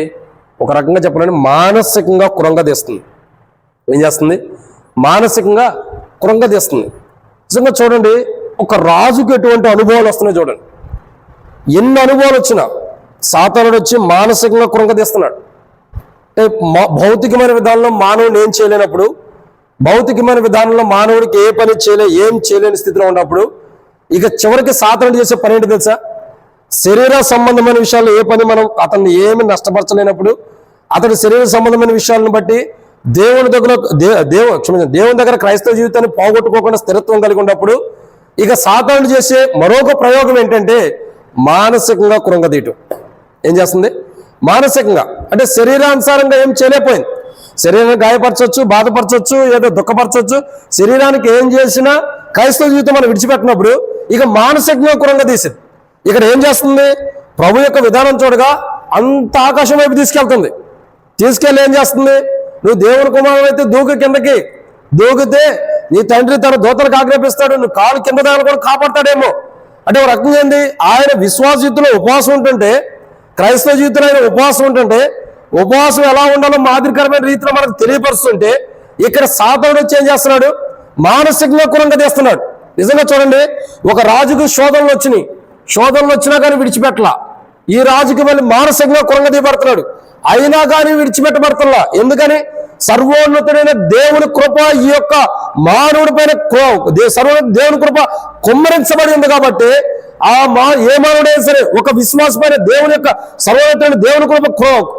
ఒక రకంగా చెప్పాలంటే మానసికంగా కృంగదీస్తుంది. ఏం చేస్తుంది? మానసికంగా కృంగదీస్తుంది. నిజంగా చూడండి, ఒక రాజుకు ఎటువంటి అనుభవాలు వస్తున్నాయి చూడండి. ఎన్ని అనుభవాలు వచ్చినా సాతానుడు వచ్చి మానసికంగా కృంగదీస్తున్నాడు. అంటే భౌతికమైన విధానంలో మానవుడు ఏం చేయలేనప్పుడు, భౌతికమైన విధానంలో మానవుడికి ఏ పని ఏం చేయలేని స్థితిలో ఉన్నప్పుడు ఇక చివరికి సాతానుడు చేసే పని ఏంటి తెలుసా? శరీర సంబంధమైన విషయాల్లో ఏ పని మనం అతన్ని ఏమి నష్టపరచలేనప్పుడు, అతని శరీర సంబంధమైన విషయాలను బట్టి దేవుని దగ్గర క్రైస్తవ జీవితాన్ని పోగొట్టుకోకుండా స్థిరత్వం కలిగి ఉన్నప్పుడు ఇక సాతానుడు చేసే మరొక ప్రయోగం ఏంటంటే మానసికంగా కృంగదీయటం. ఏం చేస్తుంది? మానసికంగా అంటే శరీరానుసారంగా ఏం చేయలేకపోయింది. శరీరాన్ని గాయపరచవచ్చు, బాధపరచవచ్చు, ఏదో దుఃఖపరచవచ్చు. శరీరానికి ఏం చేసినా క్రైస్తవ జీవితం మనం విడిచిపెట్టినప్పుడు ఇక మానసికంగా కృంగదీసింది. ఇక్కడ ఏం చేస్తుంది? ప్రభు యొక్క విధానం చూడగా అంత ఆకాశం వైపు తీసుకెళ్తుంది. తీసుకెళ్ళి ఏం చేస్తుంది? నువ్వు దేవుని కుమారుడు అయితే దూకు, కిందకి దూకితే నీ తండ్రి తన దూతలకు ఆజ్ఞాపిస్తాడు, నువ్వు కాలు కింద దాన్ని కూడా కాపాడతాడేమో అంటే ఒక రకంగా ఏంది, ఆయన విశ్వాస జీవితంలో ఉపవాసం ఉంటుంటే, క్రైస్తవ జీవితంలో ఆయన ఉపవాసం ఉంటుంటే, ఉపవాసం ఎలా ఉండాలో మాదిరికరమైన రీతిలో మనకు తెలియపరుస్తుంటే, ఇక్కడ సాతానుడు వచ్చి ఏం చేస్తున్నాడు, మానసికంగా కురంగదీస్తున్నాడు. నిజంగా చూడండి, ఒక రాజుకు శోధనలు వచ్చినా కానీ విడిచిపెట్టలా. ఈ రాజుకి మళ్ళీ మానసికంగా కురంగదీయబడుతున్నాడు, అయినా కానీ విడిచిపెట్టబడుతున్నా. ఎందుకని? సర్వోన్నతుడైన దేవుని కృప ఈ యొక్క మానవుడి పైన దేవుని కృప కుమ్మరించబడి ఉంది కాబట్టి ఏ మానవుడైనా సరే ఒక విశ్వాసమైన దేవుని యొక్క సర్వోన్నతుడైన దేవుని కృప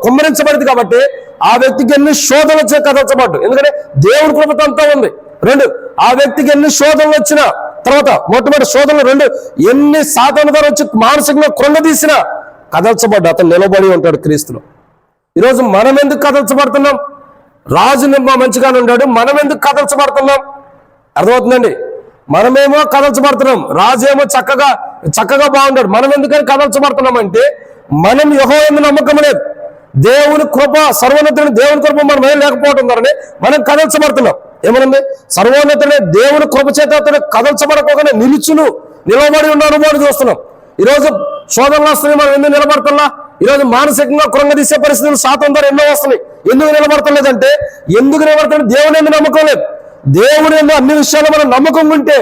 కుమ్మరించబడింది కాబట్టి ఆ వ్యక్తికి ఎన్ని శోధనలు వచ్చే కదల్చబడ్డు. ఎందుకంటే దేవుని కృపతో అంతా ఉంది. 2, ఆ వ్యక్తికి ఎన్ని శోధనలు వచ్చినా, తర్వాత మొట్టమొదటి శోధనలు 2, ఎన్ని సాతాను ద్వారా వచ్చి మానసికంగా కృంగదీసినా కదల్చబడ్డు, అతను నిలబడి ఉంటాడు క్రీస్తులో. ఈరోజు మనం ఎందుకు కదల్చబడుతున్నాం? రాజు మంచిగానే ఉన్నాడు, మనం ఎందుకు కదల్చబడుతున్నాం? అర్థమవుతుందండి? మనమేమో కదల్చబడుతున్నాం, రాజు ఏమో చక్కగా బాగున్నాడు. మనం ఎందుకని కదల్చబడుతున్నాం అంటే మనం యెహోవా యందు నమ్మకం లేదు, దేవుని కృప, సర్వోన్నతుడైన దేవుని కృప మనం ఏం లేకపోవడం ద్వారానే మనం కదల్చబడుతున్నాం. ఏమనుంది? సర్వోన్నతుడైన దేవుని కృప చేత అతను కదల్చబడకోకుండా నిలబడి ఉన్న అనుభవాన్ని చూస్తున్నాం. ఈరోజు శోధనలు వస్తున్నాయి, మనం ఎందుకు నిలబడుతున్నా? ఈరోజు మానసికంగా కృంగదీసే పరిస్థితులు సాతాను ద్వారా ఎన్నో వస్తున్నాయి. ఎందుకు నిలబడతలేదంటే, దేవుని ఎందుకు నమ్మకం లేదు. దేవుని ఎందు అన్ని విషయాలు మనం నమ్మకం ఉంటే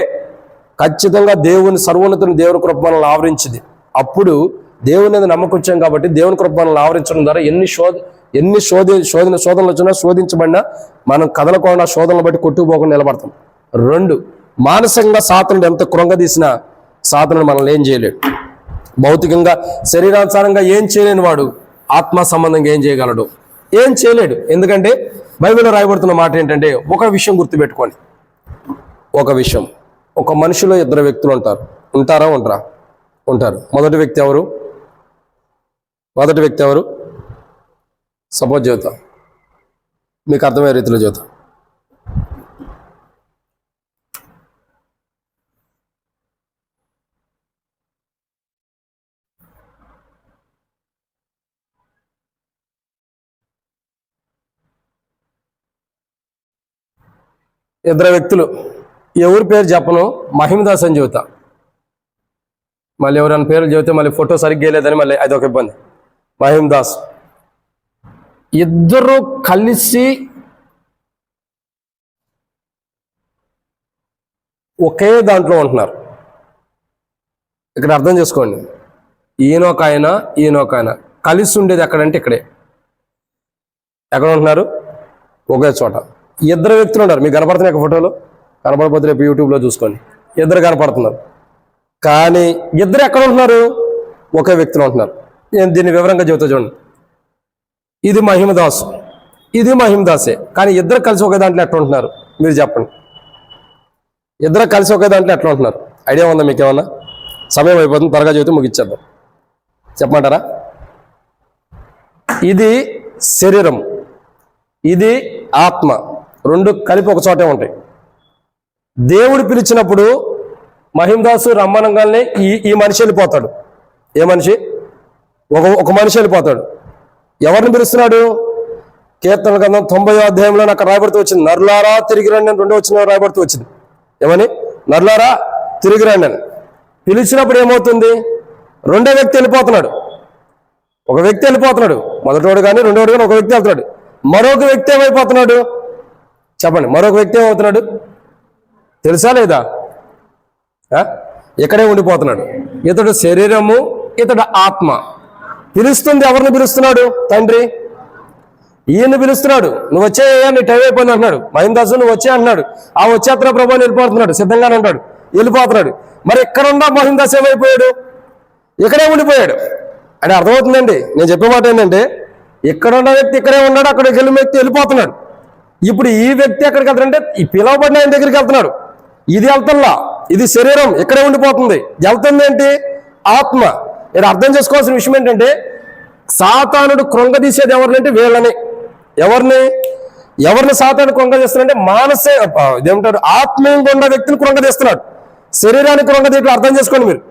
ఖచ్చితంగా దేవుని సర్వోన్నతుని దేవుని కృప మనల్ని ఆవరించింది. అప్పుడు దేవుని మీద నమ్మకం వచ్చాం కాబట్టి దేవుని కృప మనల్ని ఆవరించడం ద్వారా ఎన్ని శోధనలు వచ్చినా, శోధించబడినా మనం కదలకుండా శోధనలు బట్టి కొట్టుకుపోకుండా నిలబడతాం. 2, మానసికంగా సాతానుడు ఎంత కృంగదీసినా సాతానుడు మనల్ని ఏం చేయలేడు. భౌతికంగా శరీరానుసారంగా ఏం చేయలేని వాడు ఆత్మ సంబంధంగా ఏం చేయగలడు? ఏం చేయలేడు. ఎందుకంటే బైబిల్లో రాయబడుతున్న మాట ఏంటంటే, ఒక విషయం గుర్తుపెట్టుకోండి. ఒక మనిషిలో 2 వ్యక్తులు ఉంటారా? ఉంటారు. మొదటి వ్యక్తి ఎవరు? సపోజ్ చెబుతా, మీకు అర్థమయ్యే రీతిలో చెబుతా. ఇద్దరు వ్యక్తులు, ఎవరి పేరు చెప్పను, మహిమదాస్ అని చెబుతా. మళ్ళీ ఎవరైనా పేర్లు చెబితే మళ్ళీ ఫోటో సరిగ్గా లేదని మళ్ళీ అదొక ఇబ్బంది. మహిమదాస్ ఇద్దరు కలిసి ఒకే దాంట్లో ఉంటున్నారు. ఇక్కడ అర్థం చేసుకోండి, ఈయనొక ఆయన కలిసి ఉండేది ఎక్కడంటే ఇక్కడే. ఎక్కడ ఉంటున్నారు? ఒకే చోట. 2 వ్యక్తులు ఉన్నారు. మీకు కనపడుతున్నాయి ఫోటోలో, కనపడకపోతే రేపు యూట్యూబ్లో చూసుకోండి. 2 కనపడుతున్నారు, కానీ 2 ఎక్కడ ఉంటున్నారు? ఒకే వ్యక్తులు ఉంటున్నారు. నేను దీన్ని వివరంగా చెబుతా చూడండి. ఇది మహిమదాసు, ఇది మహిమదాసే, కానీ 2 కలిసి ఒకే దాంట్లో ఎట్లా ఉంటున్నారు మీరు చెప్పండి. 2 కలిసి ఒకే దాంట్లో ఎట్లా ఉంటున్నారు? ఐడియా ఉందా మీకు ఏమన్నా? సమయం అయిపోతుంది, త్వరగా చెబితే ముగిచ్చేద్దాం. చెప్పమంటారా? ఇది శరీరం, ఇది ఆత్మ, 2 కలిపి ఒక చోటే ఉంటాయి. దేవుడు పిలిచినప్పుడు మహిమదాసు రమ్మనంగానే ఈ మనిషి వెళ్ళిపోతాడు. ఏ మనిషి? ఒక మనిషి వెళ్ళిపోతాడు. ఎవరిని పిలుస్తున్నాడు? కీర్తన గ్రంథం 90వ అధ్యాయంలో నాకు రాయబడుతూ వచ్చింది, నరులారా తిరిగి రండి అని 2వ వచనంలో రాయబడుతూ వచ్చింది. ఏమని? నరులారా తిరిగి రండి అని పిలిచినప్పుడు ఏమవుతుంది? 2వ వ్యక్తి వెళ్ళిపోతున్నాడు. ఒక వ్యక్తి వెళ్ళిపోతున్నాడు, మొదటోడు కానీ 2వోడు కానీ ఒక వ్యక్తి వెళ్తున్నాడు. మరొక వ్యక్తి ఏమైపోతున్నాడు? చెప్పండి, మరొక వ్యక్తి ఏమవుతున్నాడు? తెలుసా లేదా? ఇక్కడే ఉండిపోతున్నాడు. ఇతడు శరీరము, ఇతడు ఆత్మ. పిలుస్తుంది ఎవరిని పిలుస్తున్నాడు? తండ్రి. ఈయన్ని పిలుస్తున్నాడు, నువ్వు వచ్చేయా, నీ టైం అయిపోయింది అంటున్నాడు. మహిమదాసు నువ్వు వచ్చే అంటున్నాడు. ఆ వచ్చేత్ర ప్రభు వెళ్ళిపోతున్నాడు, సిద్ధంగానే ఉంటాడు, వెళ్ళిపోతున్నాడు. మరి ఇక్కడున్న మహిమదాసు ఏమైపోయాడు? ఇక్కడే ఉండిపోయాడు. అని అర్థమవుతుందండి. నేను చెప్పే మాట ఏంటంటే, ఇక్కడ ఉన్న వ్యక్తి ఇక్కడే ఉన్నాడు, అక్కడికి వెళ్ళిన వ్యక్తి వెళ్ళిపోతున్నాడు. ఇప్పుడు ఈ వ్యక్తి ఎక్కడికి వెళ్తాడంటే ఈ పిలవబడిన ఆయన దగ్గరికి వెళ్తున్నాడు. ఇది వెళ్తల్లా, ఇది శరీరం ఇక్కడే ఉండిపోతుంది. వెళ్తుంది ఏంటి? ఆత్మ. ఇక్కడ అర్థం చేసుకోవాల్సిన విషయం ఏంటంటే, సాతానుడు కృంగదీసేది ఎవరినంటే వీళ్ళని. ఎవరిని సాతానుడు కృంగదీస్తున్నాడంటే ఇదేమంటారు, ఆత్మీయంగా ఉన్న వ్యక్తిని కృంగదీస్తున్నాడు. శరీరాన్ని కృంగదీయట్లు అర్థం చేసుకోండి మీరు.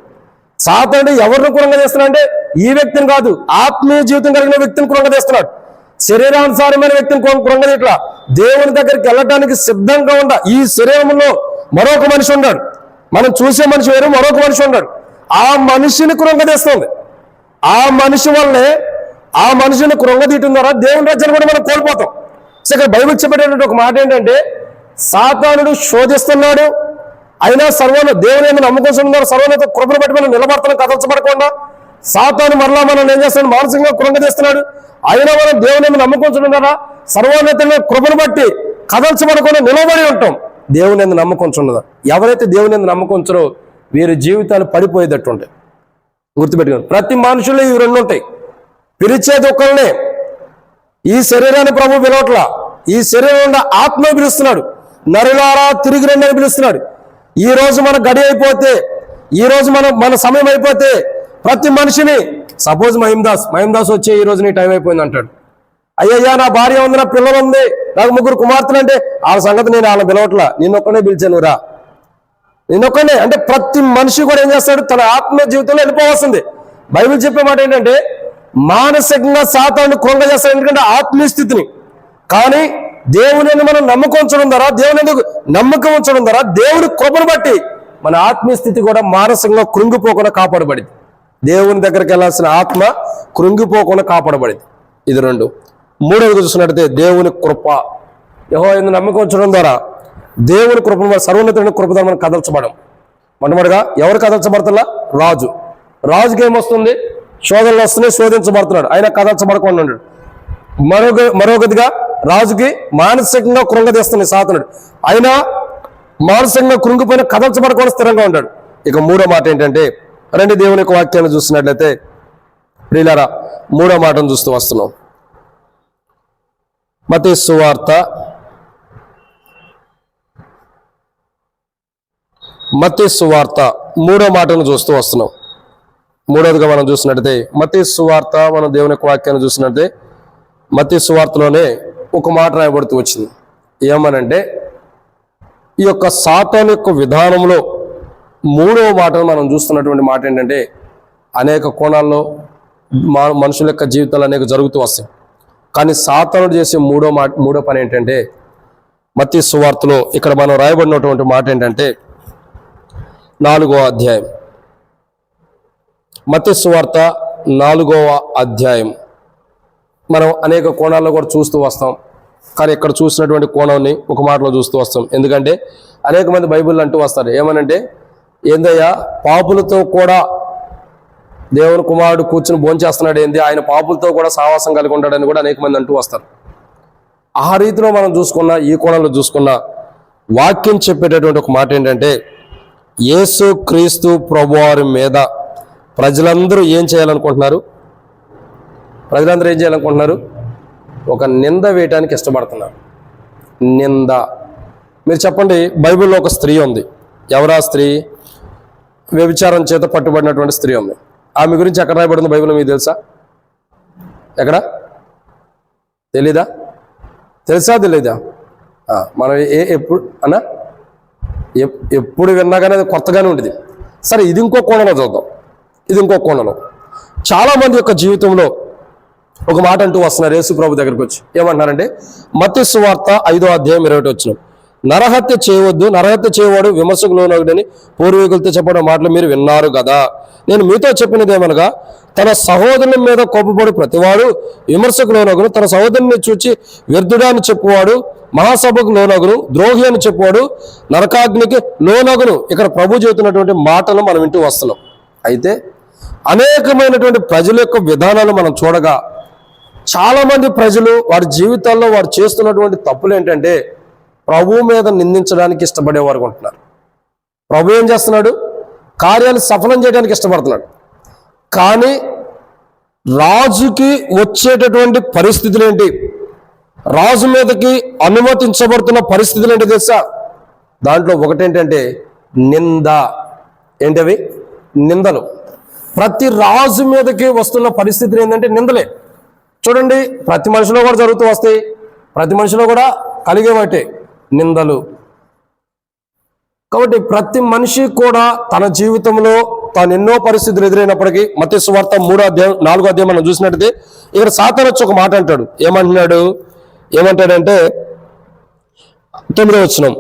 సాతానుడు ఎవరిని కృంగదీస్తున్నాడు అంటే ఈ వ్యక్తిని కాదు, ఆత్మీయ జీవితం కలిగిన వ్యక్తిని కృంగదీస్తున్నాడు. శరీరానుసారమైన వ్యక్తిని కృంగదీయట్లా. దేవుని దగ్గరికి వెళ్ళటానికి సిద్ధంగా ఈ శరీరంలో మరొక మనిషి ఉన్నాడు. మనం చూసే మనిషి వేరు, మరొక మనిషి ఉన్నాడు. ఆ మనిషిని కృంగదీస్తుంది. ఆ మనిషి వల్లే ఆ మనిషిని కృంగదీయటం ద్వారా దేవుని రాజ్యాన్ని కూడా మనం కోల్పోతాం. సో ఇక్కడ బైబిల్ చెప్పేటటువంటి ఒక మాట ఏంటంటే, సాతానుడు శోధిస్తున్నాడు, అయినా దేవుని ఏమైనా నమ్ముకుంటున్నారు, సర్వోన్నత కృపను బట్టి మనం నిలబడుతున్నాం కదల్చబడకుండా. సాతాను మరలా మనం ఏం చేస్తున్నాడు, మానసికంగా కృంగదీస్తున్నాడు, అయినా మనం దేవుని ఏమైనా నమ్ముకుంటున్నారా, సర్వోన్నతంగా కృపను బట్టి కదల్చబడకుండా నిలబడి ఉంటాం. దేవుని ఎందుకు నమ్మకంచున్నదా? ఎవరైతే దేవుని ఎందుకు నమ్మకంచరో వీరి జీవితాలు పడిపోయేటట్టు ఉంటాయి. గుర్తుపెట్టుకోండి, ప్రతి మనుషులు ఇవి రెండు ఉంటాయి. పిలిచేది ఒకళ్ళనే. ఈ శరీరాన్ని ప్రభు పిలవట్లా, ఈ శరీరం నుండి ఆత్మ పిలుస్తున్నాడు. నరులారా తిరిగి రండి అని పిలుస్తున్నాడు. ఈ రోజు మన గడి అయిపోతే, ఈ రోజు మన సమయం అయిపోతే ప్రతి మనిషిని, సపోజ్ మహిమదాస్ వచ్చే ఈ రోజు నీ టైం అయిపోయింది అంటాడు. అయ్యయ్యా నా భార్య ఉంది, నా పిల్లలు ఉంది, నాకు 3 కుమార్తెలు అంటే వాళ్ళ సంగతి నేను వాళ్ళని పిలవట్లా, నిన్నొక్కనే పిలిచాను రా, నిన్నొక్కనే అంటే ప్రతి మనిషి కూడా ఏం చేస్తాడు, తన ఆత్మ జీవితంలో వెళ్ళిపోవాల్సింది. బైబిల్ చెప్పే మాట ఏంటంటే, మానసికంగా సాతాను కృంగ చేస్తాడు, ఎందుకంటే ఆత్మీయ స్థితిని. కానీ దేవుని మనం నమ్మకం ఉంచడం ద్వారా, దేవుని నమ్మకం ఉంచడం ద్వారా దేవుని కృపను బట్టి మన ఆత్మీయ స్థితి కూడా మానసికంగా కృంగిపోకుండా కాపాడబడింది. దేవుని దగ్గరికి వెళ్ళాల్సిన ఆత్మ కృంగిపోకుండా కాపాడబడింది. ఇది 2. 3వది చూసినట్టయితే దేవుని కృప. యెహోవా యందు నమ్మకం ఉంచడం ద్వారా దేవుని కృపను, సర్వోన్నతుని కృప ద్వారా మనం కదల్చబడం. మొట్టమొదటిగా ఎవరు కదల్చబడుతున్నా? రాజుకి ఏమొస్తుంది? శోధనలు వస్తున్నాయి, శోధించబడుతున్నాడు, ఆయన కదల్చబడకుండా ఉన్నాడు. మరొకటిగా రాజుకి మానసికంగా కృంగదీస్తున్నాయి సాతానుడు, అయినా మానసికంగా కృంగిపోయిన కదల్చబడకుండా స్థిరంగా ఉంటాడు. ఇక 3వ మాట ఏంటంటే, రండి దేవుని యొక్క వాక్యాన్ని చూస్తున్నట్లయితే ప్రియులారా, 3వ మాటను చూస్తూ వస్తున్నాం. మత్తయి సువార్త 3వ మాటను చూస్తూ వస్తున్నాం. 3వదిగా మనం చూసినట్టయితే మత్తయి సువార్త, మనం దేవుని యొక్క వాక్యాన్ని చూసినట్లయితే మత్తయి సువార్తలోనే ఒక మాట రాయబడుతూ వచ్చింది. ఏమనంటే, ఈ యొక్క సాతాను యొక్క విధానంలో 3వ మాటను మనం చూస్తున్నటువంటి మాట ఏంటంటే, అనేక కోణాల్లో మనుషుల యొక్క జీవితాలు అనేక జరుగుతూ వస్తాయి. కానీ సాతానుడు చేసే మూడో పని ఏంటంటే, మత్తయి సువార్తలో ఇక్కడ మనం రాయబడినటువంటి మాట ఏంటంటే 4వ అధ్యాయం, మత్తయి సువార్త 4వ అధ్యాయం. మనం అనేక కోణాల్లో కూడా చూస్తూ వస్తాం, కానీ ఇక్కడ చూసినటువంటి కోణాన్ని ఒక మాటలో చూస్తూ వస్తాం. ఎందుకంటే అనేక మంది బైబిల్ అంటూ వస్తారు, ఏమనంటే, ఏందయ్యా పాపులతో కూడా దేవుని కుమారుడు కూర్చుని భోంచేస్తున్నాడు ఏంది, ఆయన పాపులతో కూడా సావాసం కలిగి ఉంటాడని కూడా అనేక మంది అంటూ వస్తారు. ఆ రీతిలో మనం చూసుకున్న, ఈ కోణంలో చూసుకున్న వాక్యం చెప్పేటటువంటి ఒక మాట ఏంటంటే, యేసు క్రీస్తు ప్రభువారి మీద ప్రజలందరూ ఏం చేయాలనుకుంటున్నారు? ఒక నింద వేయటానికి ఇష్టపడుతున్నారు. నింద. మీరు చెప్పండి, బైబిల్లో ఒక స్త్రీ ఉంది. ఎవరా స్త్రీ? వ్యభిచారం చేత పట్టుబడినటువంటి స్త్రీ ఉంది. ఆమె గురించి ఎక్కడ రాయబడింది బైబిల్లో మీకు తెలుసా? ఎక్కడ? తెలీదా? మనం ఎప్పుడు అన్నా ఎప్పుడు విన్నా కానీ అది కొత్తగానే ఉండేది. సరే, ఇది ఇంకో కోణంలో చూద్దాం. చాలా మంది యొక్క జీవితంలో ఒక మాట అంటూ వస్తున్నారు యేసు ప్రభు దగ్గరికి వచ్చి. ఏమంటున్నారంటే, మత్తయి సువార్త 5వ అధ్యాయం 21 వచనం, నరహత్య చేయవద్దు, నరహత్య చేయవాడు విమర్శకు లోనగుడని పూర్వీకులతో చెప్పడం మాటలు మీరు విన్నారు కదా. నేను మీతో చెప్పినది ఏమనగా, తన సహోదరుని మీద కోపపడు ప్రతివాడు విమర్శకు లోనగును, తన సహోదరుని చూచి వ్యర్థుడాన్ని చెప్పువాడు మహాసభకు లోనగును, ద్రోహి అని చెప్పువాడు నరకాగ్నికి లోనగును. ఇక్కడ ప్రభు చెబుతున్నటువంటి మాటలు మనం వింటూ వస్తున్నాం. అయితే అనేకమైనటువంటి ప్రజల యొక్క విధానాలు మనం చూడగా, చాలా మంది ప్రజలు వారి జీవితాల్లో వారు చేస్తున్నటువంటి తప్పులు ఏంటంటే, ప్రభు మీద నిందించడానికి ఇష్టపడేవారు ఉంటున్నారు. ప్రభు ఏం చేస్తున్నాడు? కార్యాలు సఫలం చేయడానికి ఇష్టపడుతున్నాడు. కానీ రాజుకి వచ్చేటటువంటి పరిస్థితులు ఏంటి, రాజు మీదకి అనుమతించబడుతున్న పరిస్థితులు ఏంటి తెలుసా? దాంట్లో ఒకటేంటంటే నింద. ఏంటవి? నిందలు. ప్రతి రాజు మీదకి వస్తున్న పరిస్థితులు ఏంటంటే నిందలే. చూడండి, ప్రతి మనిషిలో కూడా జరుగుతూ వస్తాయి, ప్రతి మనిషిలో కూడా కలిగేవాటే నిందలు. కాబట్టి ప్రతి మనిషి కూడా తన జీవితంలో తాను ఎన్నో పరిస్థితులు ఎదురైనప్పటికీ, మత్తయి సువార్త 4వ అధ్యాయం మనం చూసినట్టయితే ఇక్కడ సాతాను వచ్చి ఒక మాట అంటాడు. ఏమంటాడంటే 9వ వచనం,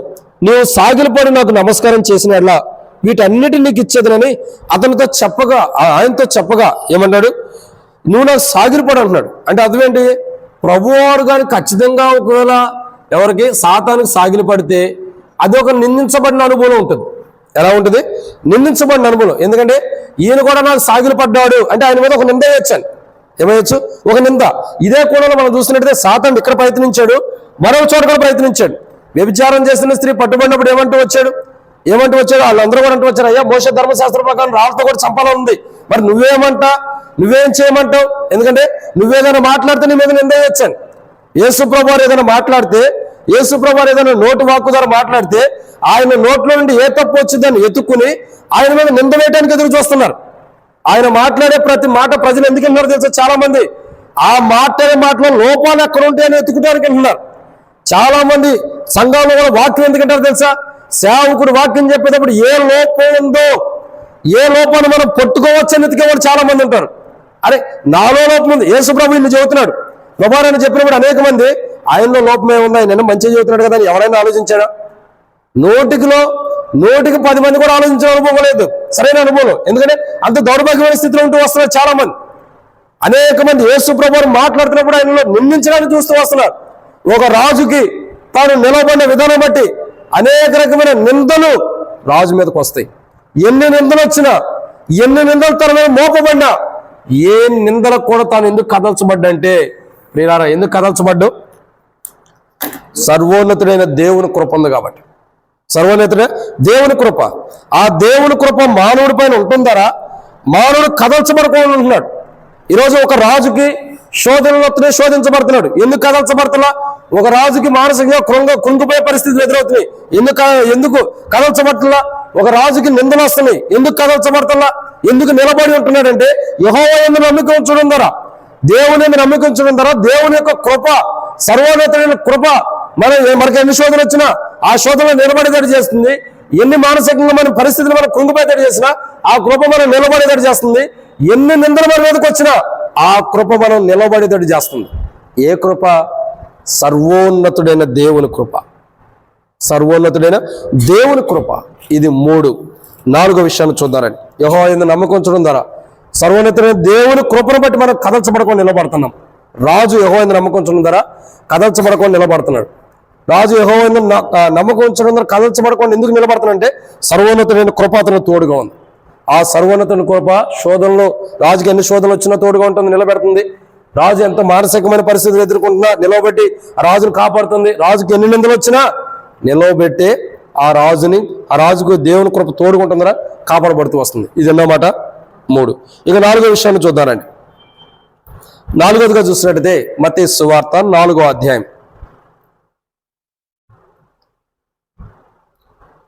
నీవు సాగిలపడి నాకు నమస్కారం చేసినట్లా వీటన్నిటిని నీకు ఇచ్చేదనని అతనితో చెప్పగా, ఆయనతో చెప్పగా ఏమన్నాడు, నువ్వు నాకు సాగిరిపడు అంటున్నాడు. అంటే అదేంటి, ప్రభువారు కానీ ఖచ్చితంగా ఒకవేళ ఎవరికి సాతానికి సాగిలి పడితే అది ఒక నిందించబడిన అనుభవం ఉంటుంది. ఎలా ఉంటుంది? నిందించబడిన అనుభవం. ఎందుకంటే ఈయన కూడా నాకు సాగిలి పడ్డాడు అంటే ఆయన మీద ఒక నింద వేయచ్చాను. ఏమయ్యచ్చు? ఒక నింద. ఇదే కోణంలో మనం చూసినట్టయితే సాతాను ఇక్కడ ప్రయత్నించాడు, మరో చోట కూడా ప్రయత్నించాడు. వ్యభిచారం చేసిన స్త్రీ పట్టుబడినప్పుడు ఏమంటూ వచ్చాడు? వాళ్ళందరూ కూడా అంటూ వచ్చారు, అయ్యా మోషే ధర్మశాస్త్రం ప్రకారం రాళ్ళతో కూడా చంపాలని ఉంది, మరి నువ్వేం చేయమంటావు? ఎందుకంటే నువ్వేదైనా మాట్లాడితే నీ మీద నింద వేయచ్చాను. యేసుప్రభు వారు ఏదైనా మాట్లాడితే, యేసుప్రభు వారు ఏదైనా నోటు వాక్కు ద్వారా మాట్లాడితే ఆయన నోట్లో నుండి ఏ తప్పు వచ్చిందని ఎత్తుక్కుని ఆయన మీద నింద వేయడానికి ఎదురు చూస్తున్నారు. ఆయన మాట్లాడే ప్రతి మాట ప్రజలు ఎందుకు వింటున్నారు తెలుసా? చాలా మంది ఆ మాట్లాడే మాటలో లోపాలు ఎక్కడ ఉంటాయని ఎత్తుకోవడానికి వింటున్నారు. చాలా మంది సంఘంలో కూడా వాక్యం ఎందుకంటారు తెలుసా? సేవకుడు వాక్యం చెప్పేటప్పుడు ఏ లోపం ఉందో, ఏ లోపాన్ని మనం పట్టుకోవచ్చని ఎతికేవాడు చాలా మంది ఉంటారు. అరే నాలో లోపం ఉంది, యేసుప్రభు ఇన్ని చెబుతున్నాడు, ప్రభావాన్ని చెప్పినప్పుడు అనేక మంది ఆయనలో లోపమే ఉంది, ఆయన మంచిగా చెబుతున్నాడు కదా అని ఎవరైనా ఆలోచించాడా? నూటికి 10 మంది కూడా ఆలోచించిన అనుభవం లేదు, సరైన అనుభవం. ఎందుకంటే అంత దౌర్భాగ్యమైన స్థితిలో ఉంటూ వస్తున్నారు చాలా మంది. అనేక మంది యేసుప్రభువుని మాట్లాడుతున్నప్పుడు ఆయనలో నిందించడానికి చూస్తూ వస్తున్నారు. ఒక రాజుకి తాను నిలబడిన విధానం బట్టి అనేక రకమైన నిందలు రాజు మీదకి వస్తాయి. ఎన్ని నిందలు వచ్చినా, ఎన్ని నిందలు తన మీద మోపబడినా, ఏ నిందలకు కూడా తాను ఎందుకు కదల్చబడ్డంటే, ప్రియులారా ఎందుకు కదల్చబడ్డు? సర్వోన్నతుడైన దేవుని కృప ఉంది కాబట్టి. సర్వోన్నతుడైన దేవుని కృప, ఆ దేవుని కృప మానవుడి పైన ఉంటుందారా మానవుడు కదల్చబడుకోవాలని ఉంటున్నాడు. ఈరోజు ఒక రాజుకి శోధనలతోనే శోధించబడుతున్నాడు. ఎందుకు కదల్చబడుతున్నా? ఒక రాజుకి మానసికంగా కృంగిపోయే పరిస్థితులు ఎదురవుతున్నాయి. ఎందుకు కదల్చబడుతున్నా? ఒక రాజుకి నిందలు వస్తున్నాయి. ఎందుకు కదల్చబడుతున్నా? ఎందుకు నిలబడి ఉంటున్నాడంటే యెహోవా యందు నమ్మిక ఉంచడం ద్వారా, దేవుని యందు నమ్మిక ఉంచడం ద్వారా దేవుని యొక్క కృప, సర్వోన్నతమైన కృప మనకి ఎన్ని శోధనలు వచ్చినా ఆ శోధనలో నిలబడేటట్టు చేస్తుంది. ఎన్ని మానసికంగా మన పరిస్థితులు మనం కృంగిపోయేటట్టు చేసినా ఆ కృప మనం నిలబడేటట్టు చేస్తుంది. ఎన్ని నిందలు మన మీదకి వచ్చినా ఆ కృప మనం నిలబడేటట్టు చేస్తుంది. ఏ కృప? సర్వోన్నతుడైన దేవుని కృప. సర్వోన్నతుడైన దేవుని కృప. ఇది 3. 4వ విషయాన్ని చూద్దారండి. యెహోవా యందు నమ్మకం ఉంచడం ద్వారా సర్వోన్నతుడైన దేవుని కృపను బట్టి మనం కదల్చబడకుండా నిలబడుతున్నాం. రాజు యెహోవా యందు నమ్మకం ఉంచడం ద్వారా కదల్చబడకుండా నిలబడుతున్నాడు. రాజు యెహోవా యందు నమ్మకం ఉంచడం ద్వారా కదల్చబడకుండా ఎందుకు నిలబడుతున్నాడంటే సర్వోన్నతుడైన కృప అతను తోడుగా ఉంది. ఆ సర్వోన్నతుని కృప శోధనలో, రాజుకి ఎన్ని శోధనలు వచ్చినా తోడుగా ఉంటుంది, నిలబెడుతుంది. రాజు ఎంత మానసికమైన పరిస్థితులు ఎదుర్కొంటున్నా నిలవబెట్టి ఆ రాజును కాపాడుతుంది. రాజుకి ఎన్ని నిందలు వచ్చినా నిలవబెట్టే ఆ రాజుకు దేవుని కృప తోడుకుంటుందా కాపాడబడుతూ వస్తుంది. ఇది అన్నమాట 3. ఇక 4వ విషయాన్ని చూద్దానండి. 4వదిగా చూసినట్టయితే మత్తయి సువార్త 4వ అధ్యాయం.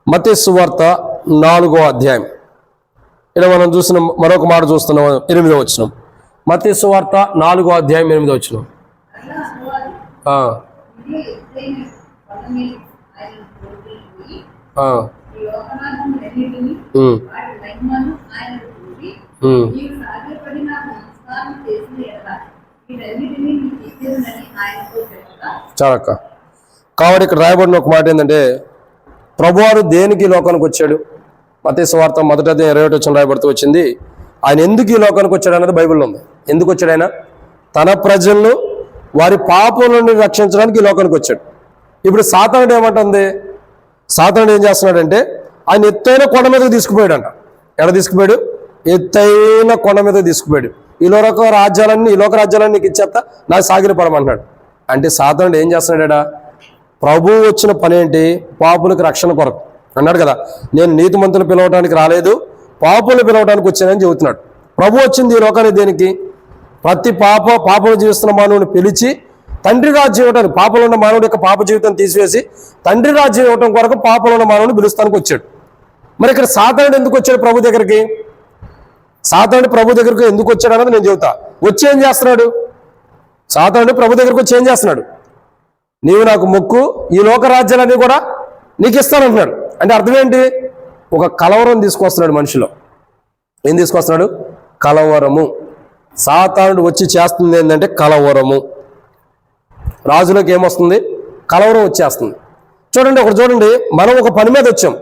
మత్తయి సువార్త 4వ అధ్యాయం. ఇలా మనం చూసిన మరొక మాట చూస్తున్నాం, 8వ వచనం. మత్తయి సువార్త 4వ అధ్యాయం 8వ వచనం. చాలక్క. కాబట్టి ఇక్కడ రాయబడిన ఒక మాట ఏంటంటే, ప్రభువారు దేనికి ఈ లోకానికి వచ్చాడు? మత్తయి సువార్త 1వ అధ్యాయం 21వ వచనం రాయబడుతూ వచ్చింది. ఆయన ఎందుకు ఈ లోకానికి వచ్చాడు అన్నది బైబిల్లో ఉంది. ఎందుకు వచ్చాడు ఆయన? తన ప్రజలను వారి పాపం నుండి రక్షించడానికి ఈ లోకానికి వచ్చాడు. ఇప్పుడు సాతానుడు ఏమంటుంది? సాతానుడు ఏం చేస్తున్నాడంటే ఆయన ఎత్తైన కొండ మీదకి తీసుకుపోయాడంట. ఎక్కడ తీసుకుపోయాడు? ఎత్తైన కొండ మీదకి తీసుకుపోయాడు. ఈ లోక రాజ్యాలన్నీ నీకు ఇచ్చేస్తా, నాకు సాగిలపడమంటున్నాడు. అంటే సాతానుడు ఏం చేస్తున్నాడా? ప్రభువు వచ్చిన పని ఏంటి? పాపులకు రక్షణ కొరకు అన్నాడు కదా. నేను నీతిమంతులు పిలవడానికి రాలేదు, పాపులు పిలవడానికి వచ్చానని చెబుతున్నాడు. ప్రభు వచ్చింది ఈ లోకానికి దేనికి? ప్రతి పాపం జీవిస్తున్న మానవుని పిలిచి తండ్రి రాజ్యం ఇవ్వడానికి, పాపంలో ఉన్న మానవుడి యొక్క పాప జీవితం తీసివేసి తండ్రి రాజ్యం ఇవ్వడం కొరకు పాపంలో ఉన్న మానవుని పిలుస్తానికి వచ్చాడు. మరి ఇక్కడ సాతానుడు ఎందుకు వచ్చాడు ప్రభు దగ్గరికి? సాతానుడు ప్రభు దగ్గరకు ఎందుకు వచ్చాడు అన్నది నేను చెబుతా. వచ్చి ఏం చేస్తున్నాడు? సాతానుడు ప్రభు దగ్గరకు వచ్చి ఏం చేస్తున్నాడు? నీవు నాకు మొక్కు, ఈ లోక రాజ్యాలన్నీ కూడా నీకు ఇస్తానంటున్నాడు. అంటే అర్థం ఏంటి? ఒక కలవరం తీసుకొస్తున్నాడు మనిషిలో. ఏం తీసుకొస్తున్నాడు? కలవరము. సాతానుడు వచ్చి చేస్తుంది ఏంటంటే కలవరము. రాజులకు ఏమొస్తుంది? కలవరం వచ్చేస్తుంది. చూడండి, ఒకటి చూడండి, మనం ఒక పని మీద వచ్చాం.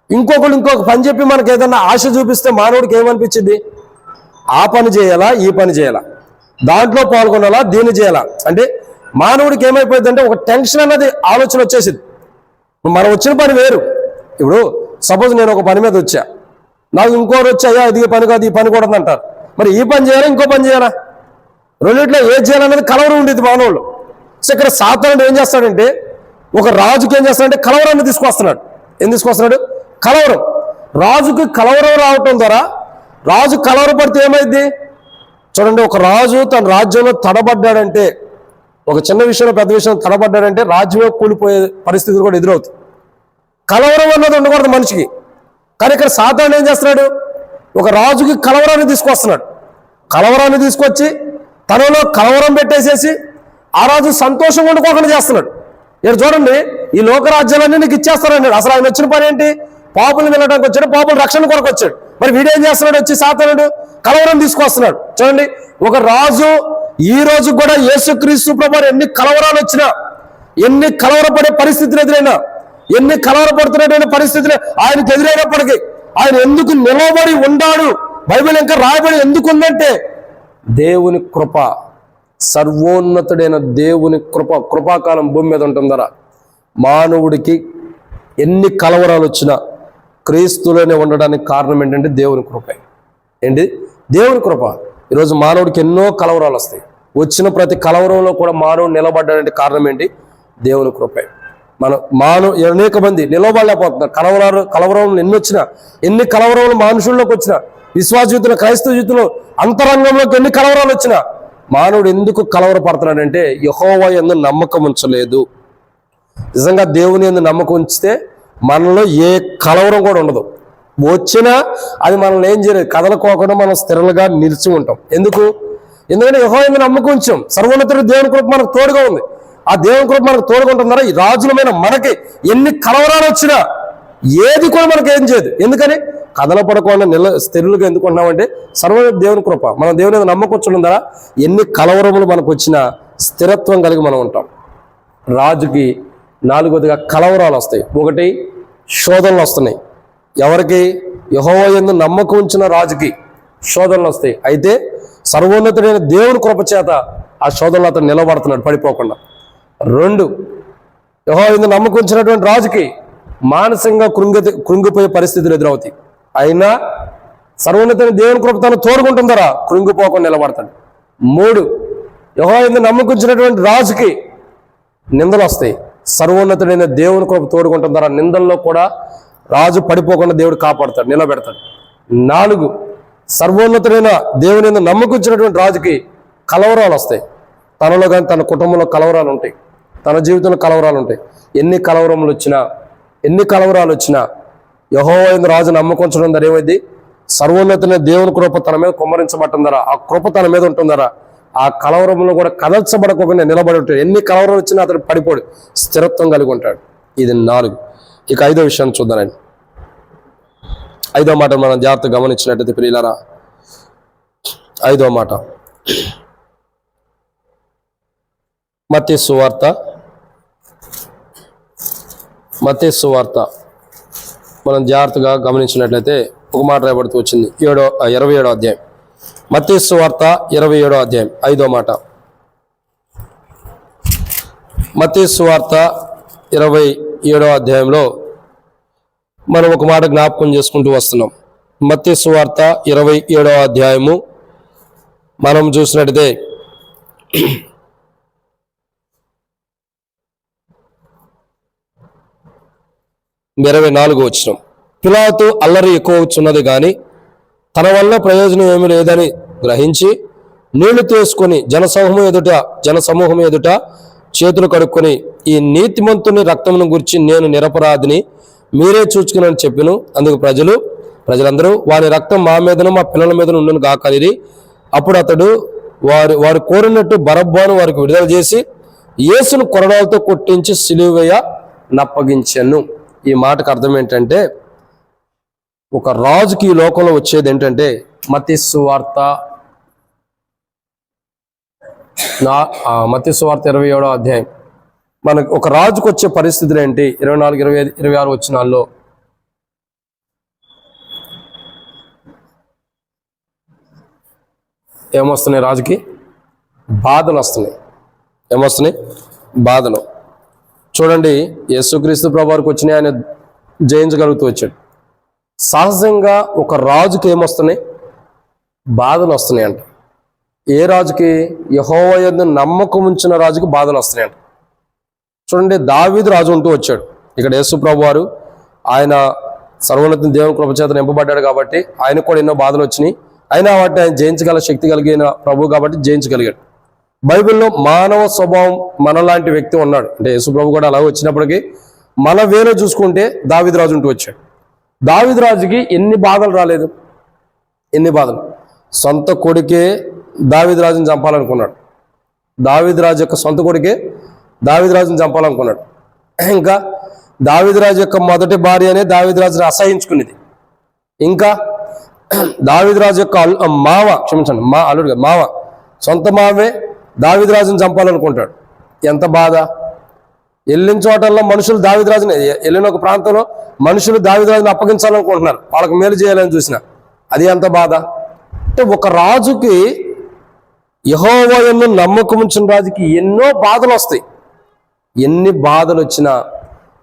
ఇంకొక పని చెప్పి మనకి ఏదన్నా ఆశ చూపిస్తే మానవుడికి ఏమనిపించింది? ఆ పని చేయాలా, ఈ పని చేయాలా, దాంట్లో పాల్గొనాలా, దీన్ని చేయాలా అంటే మానవుడికి ఏమైపోయింది అంటే ఒక టెన్షన్ అన్నది ఆలోచన వచ్చేసింది. మనం వచ్చిన పని వేరు. ఇప్పుడు సపోజ్ నేను ఒక పని మీద వచ్చా, నాకు ఇంకోటి వచ్చి అయ్యా ఇది పని కాదు, ఈ పని కూడా అంటారు. మరి ఈ పని చేయాలా, ఇంకో పని చేయాలా, రెండింటిలో ఏది చేయాలనేది కలవరం ఉండేది మానవుళ్ళు. సో ఇక్కడ సాతానుడు ఏం చేస్తాడంటే, ఒక రాజుకి ఏం చేస్తాడంటే కలవరాన్ని తీసుకొస్తున్నాడు. ఏం తీసుకొస్తున్నాడు? కలవరం. రాజుకి కలవరం రావటం ద్వారా రాజు కలవరపడితే ఏమైంది చూడండి. ఒక రాజు తన రాజ్యంలో తడబడ్డాడంటే, ఒక చిన్న విషయంలో పెద్ద విషయంలో తడబడ్డాడంటే రాజ్యమే కూలిపోయే పరిస్థితులు కూడా ఎదురవుతాయి. కలవరం అన్నది ఉండకూడదు మనిషికి. కానీ ఇక్కడ సాతానుడు ఏం చేస్తున్నాడు? ఒక రాజుకి కలవరాన్ని తీసుకొస్తున్నాడు. కలవరాన్ని తీసుకొచ్చి తనలో కలవరం పెట్టేసేసి ఆ రాజు సంతోషంగా ఉండుకోకుండా చేస్తున్నాడు. ఇక్కడ చూడండి, ఈ లోకరాజ్యాలన్నీ నీకు ఇచ్చేస్తారన్నాడు. అసలు ఆయన వచ్చిన పని ఏంటి? పాపులు వెళ్ళడానికి వచ్చాడు, పాపులు రక్షణ కొరకు వచ్చాడు. మరి వీడేం చేస్తున్నాడు? వచ్చి సాతానుడు కలవరం తీసుకొస్తున్నాడు. చూడండి, ఒక రాజు ఈ రోజు కూడా యేసుక్రీస్తు ప్రభువు ఎన్ని కలవరాలు వచ్చినా, ఎన్ని కలవరపడే పరిస్థితులు ఎదురైనా, ఎన్ని కలవరపడుతున్నటువంటి పరిస్థితులు ఆయనకు ఎదురైనప్పటికీ ఆయన ఎందుకు నిలబడి ఉన్నాడు? బైబిల్ ఇంకా రాయబడి ఎందుకు ఉందంటే దేవుని కృప, సర్వోన్నతుడైన దేవుని కృపాకాలం భూమి మీద ఉంటుందరా. మానవుడికి ఎన్ని కలవరాలు వచ్చినా క్రీస్తులోనే ఉండడానికి కారణం ఏంటంటే దేవుని కృప. ఏంటి? దేవుని కృప. ఈరోజు మానవుడికి ఎన్నో కలవరాలు వస్తాయి. వచ్చిన ప్రతి కలవరంలో కూడా మానవుడు నిలబడ్డాడంటే కారణం ఏంటి? దేవుని కృపే. అనేక మంది నిలబడలేకపోతున్నారు. కలవరం ఎన్ని వచ్చినా, ఎన్ని కలవరములు మనుషుల్లోకి వచ్చినా, విశ్వాస జీవితంలో, క్రైస్తవ జీవితంలో, అంతరంగంలోకి ఎన్ని కలవరాలు వచ్చినా మానవుడు ఎందుకు కలవరపడుతున్నాడంటే యెహోవా యందు నమ్మకం ఉంచలేదు. నిజంగా దేవుని యందు నమ్మకం ఉంచితే మనలో ఏ కలవరం కూడా ఉండదు. వచ్చినా అది మనల్ని ఏం చేయలేదు, కదలకోకుండా మనం స్థిరంగా నిలిచి ఉంటాం. ఎందుకంటే యెహోవా యందు నమ్మకం ఉంచాం. సర్వోన్నతుడు దేవుని కృప మనకు తోడుగా ఉంది. ఆ దేవుని కృప మనకు తోడుగా ఉంటుందా? ఈ రాజులమైన మనకి ఎన్ని కలవరాలు వచ్చినా ఏది కూడా మనకి ఏం చేయదు. ఎందుకని? కదలపడకుండా స్థిరులుగా ఎందుకున్నామంటే సర్వోన్నత దేవుని కృప. మనం దేవుని మీద నమ్మకం ఉంచడం ద్వారా ఎన్ని కలవరములు మనకు వచ్చినా స్థిరత్వం కలిగి మనం ఉంటాం. రాజుకి నాలుగోదిగా కలవరాలు వస్తాయి. ఒకటి, శోధనలు వస్తున్నాయి. ఎవరికి? యెహోవా యందు నమ్మకం ఉంచిన రాజుకి శోధనలు వస్తాయి. అయితే సర్వోన్నతుడైన దేవుని కృప చేత ఆ శోధనలు అతను నిలబడుతున్నాడు పడిపోకుండా. రెండు, యెహోవా యందు నమ్మకం ఉంచినటువంటి రాజుకి మానసికంగా కృంగిపోయే పరిస్థితులు ఎదురవుతాయి. అయినా సర్వోన్నతుడైన దేవుని కృప తను తోడుకుంటుందరా కృంగిపోకుండా నిలబడతాడు. మూడు, యెహోవా యందు నమ్మకం ఉంచినటువంటి రాజుకి నిందలు వస్తాయి. సర్వోన్నతుడైన దేవుని కృప తోడుకుంటుందరా నిందల్లో కూడా రాజు పడిపోకుండా దేవుడు కాపాడుతాడు, నిలబెడతాడు. నాలుగు, సర్వోన్నతుడైన దేవుని యందు నమ్మకం ఉంచినటువంటి రాజుకి కలవరాలు వస్తాయి. తనలో కానీ తన కుటుంబంలో కలవరాలు ఉంటాయి, తన జీవితంలో కలవరాలు ఉంటాయి. ఎన్ని కలవరాలు వచ్చినా యెహోవా యందు రాజు నమ్మకం ఉంచడం ద్వారా ఏమైంది? సర్వోన్నతుడైన దేవుని కృప తన మీద కుమ్మరించబట్టుందరా, ఆ కృప తన మీద ఉంటుందరా. ఆ కలవరంలో కూడా కదల్చబడకుండా నిలబడి ఉంటాడు. ఎన్ని కలవరం వచ్చినా అతడు పడిపోడు, స్థిరత్వం కలిగి ఉంటాడు. ఇది 4. ఇక 5వ విషయాన్ని చూద్దానండి. 5వ మాట మనం జాగ్రత్తగా గమనించినట్టయితే ప్రియులారా, 5వ మాట మత్తయి సువార్త మనం జాగ్రత్తగా గమనించినట్లయితే ఒక మాట రాయబడుతూ వచ్చింది. 27వ అధ్యాయం, మత్తయి సువార్త 27వ అధ్యాయం 5వ మాట. మత్తయి సువార్త 27వ అధ్యాయంలో మనం ఒక మాట జ్ఞాపకం చేసుకుంటూ వస్తున్నాం. మత్తయి సువార్త 27వ అధ్యాయము మనం చూసినట్టయితే 24వ వచనం. పిలాతు అల్లరి ఎక్కువచ్చున్నది గాని తన వల్ల ప్రయోజనం ఏమీ లేదని గ్రహించి నీళ్లు తీసుకొని జనసమూహం ఎదుట చేతులు కడుక్కొని, ఈ నీతిమంతుని రక్తమును గురించి నేను నిరపరాధిని, మీరే చూచుకునని చెప్పిను. అందుకు ప్రజలందరూ వారి రక్తం మా మీదను మా పిల్లల మీదను ఉండును గాకనిరి. అప్పుడు అతడు వారు కోరినట్టు బరబ్బను వారికి విడుదల చేసి యేసును కొరడాలతో కొట్టించి సిలువ నప్పగించెను. ఈ మాటకు అర్థం ఏంటంటే, ఒక రాజుకి ఈ లోకంలో వచ్చేది ఏంటంటే మత్తయి సువార్త 27వ అధ్యాయం మనకు ఒక రాజుకు వచ్చే పరిస్థితులు ఏంటి? 24, 25, 26 వచనాల్లో ఏమొస్తున్నాయి? రాజుకి బాధలు వస్తున్నాయి. ఏమొస్తున్నాయి? బాధలు. చూడండి, యేసుక్రీస్తు ప్రభువారికి వచ్చినాయి, ఆయన జయించగలుగుతూ వచ్చాడు. సహజంగా ఒక రాజుకి ఏమొస్తున్నాయి? బాధలు వస్తున్నాయి అంట. ఏ రాజుకి? యెహోవా యందు నమ్మకం ఉంచిన రాజుకి బాధలు వస్తున్నాయంట. చూడండి, దావీదు రాజు ఉంటూ వచ్చాడు. ఇక్కడ యేసు ప్రభువారు ఆయన సర్వోన్నత దేవుని కృపచేత నింపబడ్డాడు కాబట్టి ఆయనకు కూడా ఎన్నో బాధలు వచ్చినాయి. అయినా వాటిని ఆయన జయించగల శక్తి కలిగిన ప్రభు కాబట్టి జయించగలిగాడు. బైబిల్లో మానవ స్వభావం మనలాంటి వ్యక్తి ఉన్నాడు. అంటే యేసు ప్రభు కూడా అలా వచ్చినప్పటికీ మన వేలో చూసుకుంటే దావీదు రాజు ఉంటూ వచ్చాడు. దావీదు రాజుకి ఎన్ని బాధలు రాలేదు? ఎన్ని బాధలు! సొంత కొడుకే దావీదు రాజుని చంపాలనుకున్నాడు. దావీదు రాజు యొక్క సొంత కొడుకే దావీదు రాజుని చంపాలనుకున్నాడు. ఇంకా దావీదు రాజు యొక్క మొదటి భార్యనే దావీదు రాజుని అసహించుకునేది. ఇంకా దావీదు రాజు యొక్క మావ సొంత మావే దావీదు రాజుని చంపాలనుకుంటాడు. ఎంత బాధ! వెళ్ళిన చోటల్లో మనుషులు దావీదు రాజుని, వెళ్ళిన ఒక ప్రాంతంలో మనుషులు దావీదు రాజుని అప్పగించాలనుకుంటున్నారు, వాళ్ళకి మేలు చేయాలని చూసిన. అది ఎంత బాధ! అంటే ఒక రాజుకి, యెహోవా యందు నమ్మకం ఉంచిన రాజుకి ఎన్నో బాధలు వస్తాయి. ఎన్ని బాధలు వచ్చినా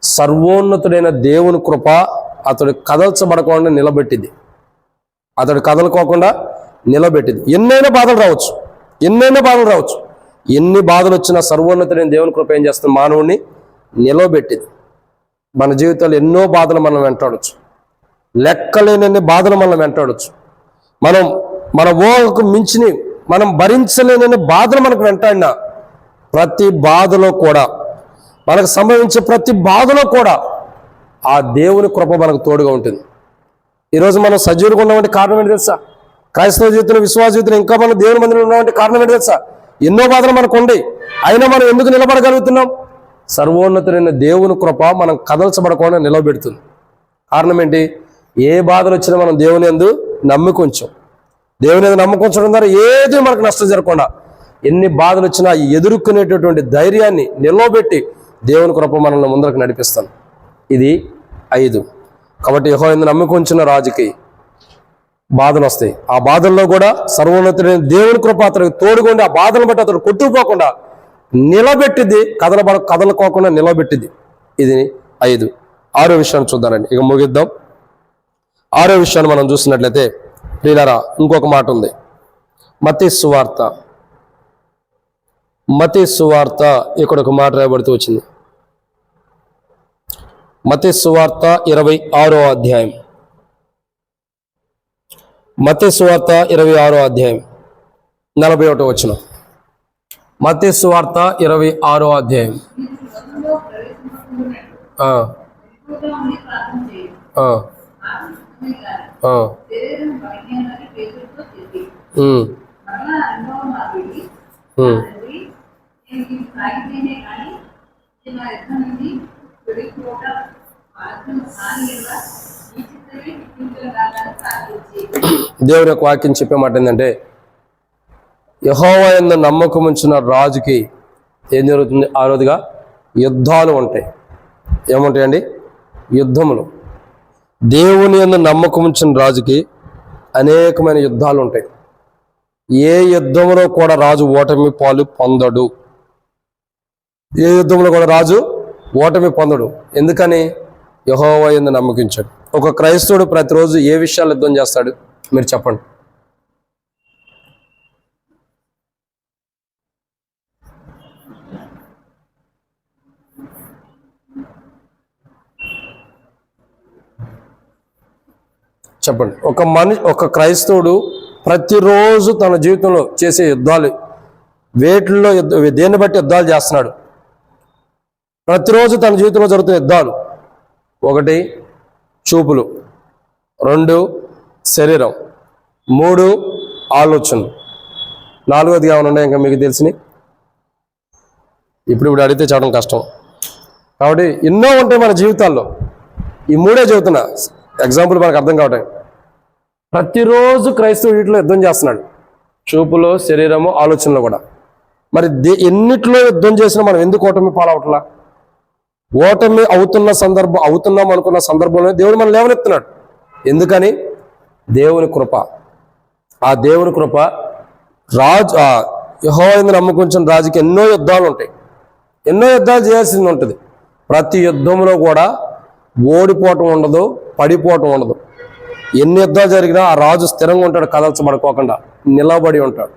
సర్వోన్నతుడైన దేవుని కృప అతడు కదల్చబడకుండా నిలబెట్టింది. అతడు కదలుకోకుండా నిలబెట్టింది. ఎన్నైనా బాధలు రావచ్చు. ఎన్ని బాధలు వచ్చినా సర్వోన్నతుడైన దేవుని కృప ఏం చేస్తుంది? మానవుడిని నిలబెట్టింది. మన జీవితంలో ఎన్నో బాధలు మనం వెంటాడవచ్చు. లెక్కలేనన్ని బాధలు మనం వెంటాడవచ్చు. మన ఊహకు మించిని మనం భరించలేనన్ని బాధలు మనకు వెంటాడినా ప్రతి బాధలో కూడా, మనకు సంభవించే ప్రతి బాధలో కూడా ఆ దేవుని కృప మనకు తోడుగా ఉంటుంది. ఈరోజు మనం సజీవులుగా ఉన్నామంటే కారణం ఏంటి తెలుసా? క్రైస్తవ జీవితంలో, విశ్వాస జీవితంలో ఇంకా మనం దేవుని మందిరంలో ఉన్నామంటే కారణం ఏంటి తెలుసా? ఎన్నో బాధలు మనకు ఉండి అయినా మనం ఎందుకు నిలబడగలుగుతున్నాం? సర్వోన్నతుడైన దేవుని కృప మనం కదల్చబడకుండా నిలబెడుతుంది. కారణం ఏంటి? ఏ బాధలు వచ్చినా మనం దేవుని యందు నమ్ముకొంచాం. దేవుని యందు నమ్ముకొంచడం ద్వారా ఏది మనకు నష్టం జరగకుండా, ఎన్ని బాధలు వచ్చినా ఎదుర్కొనేటటువంటి ధైర్యాన్ని నిలవబెట్టి దేవుని కృప మనల్ని ముందరకు నడిపిస్తాను. ఇది 5. కాబట్టి యెహోవా యందు నమ్మకం ఉంచిన రాజుకి బాధలు వస్తాయి. ఆ బాధల్లో కూడా సర్వోన్నతుడైన దేవుని కృప అతనికి తోడుగా ఆ బాధలను బట్టి అతడు కొట్టుకుపోకుండా నిలబెట్టింది, కదలకోకుండా నిలబెట్టింది. ఇది 5. 6వ విషయాన్ని చూద్దానండి, ఇక ముగిద్దాం. 6వ విషయాన్ని మనం చూసినట్లయితే ప్రియులారా, ఇంకొక మాట ఉంది. మత్తయి సువార్త ఇక్కడ ఒక మాట రాయబడుతూ వచ్చింది. మత్తయి సువార్త 26వ అధ్యాయం. మత్తయి సువార్త 26వ అధ్యాయం 41వ వచనం. మత్తయి సువార్త 26వ అధ్యాయం. దేవుని యొక్క వాక్యం చెప్పే మాట ఏంటంటే, యెహోవా యందు నమ్మకం ఉంచిన రాజుకి ఏం జరుగుతుంది? ఆ రోజుగా యుద్ధాలు ఉంటాయి. ఏముంటాయండి? యుద్ధములు. దేవుని యందు నమ్మకం ఉంచిన రాజుకి అనేకమైన యుద్ధాలు ఉంటాయి. ఏ యుద్ధంలో కూడా రాజు ఓటమి పాలు పొందడు. ఏ యుద్ధంలో కూడా రాజు ఓటమి పొందడు. ఎందుకని? యెహోవా యందు నమ్మకించాడు. ఒక క్రైస్తవుడు ప్రతిరోజు ఏ విషయాలు యుద్ధం చేస్తాడు? మీరు చెప్పండి. చెప్పండి. ఒక క్రైస్తవుడు ప్రతిరోజు తన జీవితంలో చేసే యుద్ధాలు, వేటిల్లో దేన్ని బట్టి యుద్ధాలు చేస్తున్నాడు? ప్రతిరోజు తన జీవితంలో జరుగుతున్న యుద్ధాలు: 1 చూపులు, 2 శరీరం, 3 ఆలోచనలు, 4వది ఏమైనా ఉన్నాయి ఇంకా మీకు తెలిసినవి? ఇప్పుడు అడిగితే చెప్పడం కష్టం. కాబట్టి ఎన్నో ఉంటాయి మన జీవితాల్లో. ఈ 3 చెబుతున్నా, ఎగ్జాంపుల్ మనకు అర్థం కావటం. ప్రతిరోజు క్రైస్తవుడు వీటిలో యుద్ధం చేస్తున్నాడు. చూపులో, శరీరము, ఆలోచనలో కూడా. మరి ఎన్నిట్లో యుద్ధం చేసినా మనం ఎందుకు ఓటమి పాలవట్లా? ఓటమి అవుతున్నాం అనుకున్న సందర్భంలో దేవుడు మనం లేవనెత్తున్నాడు. ఎందుకని? దేవుని కృప. ఆ దేవుని కృప యెహోవాను నమ్ముకుంచిన రాజుకి ఎన్నో యుద్ధాలు ఉంటాయి, ఎన్నో యుద్ధాలు చేయాల్సింది ఉంటుంది. ప్రతి యుద్ధంలో కూడా ఓడిపోవటం ఉండదు, పడిపోవటం ఉండదు. ఎన్ని యుద్ధాలు జరిగినా ఆ రాజు స్థిరంగా ఉంటాడు, కదల్చబడుకోకుండా నిలబడి ఉంటాడు.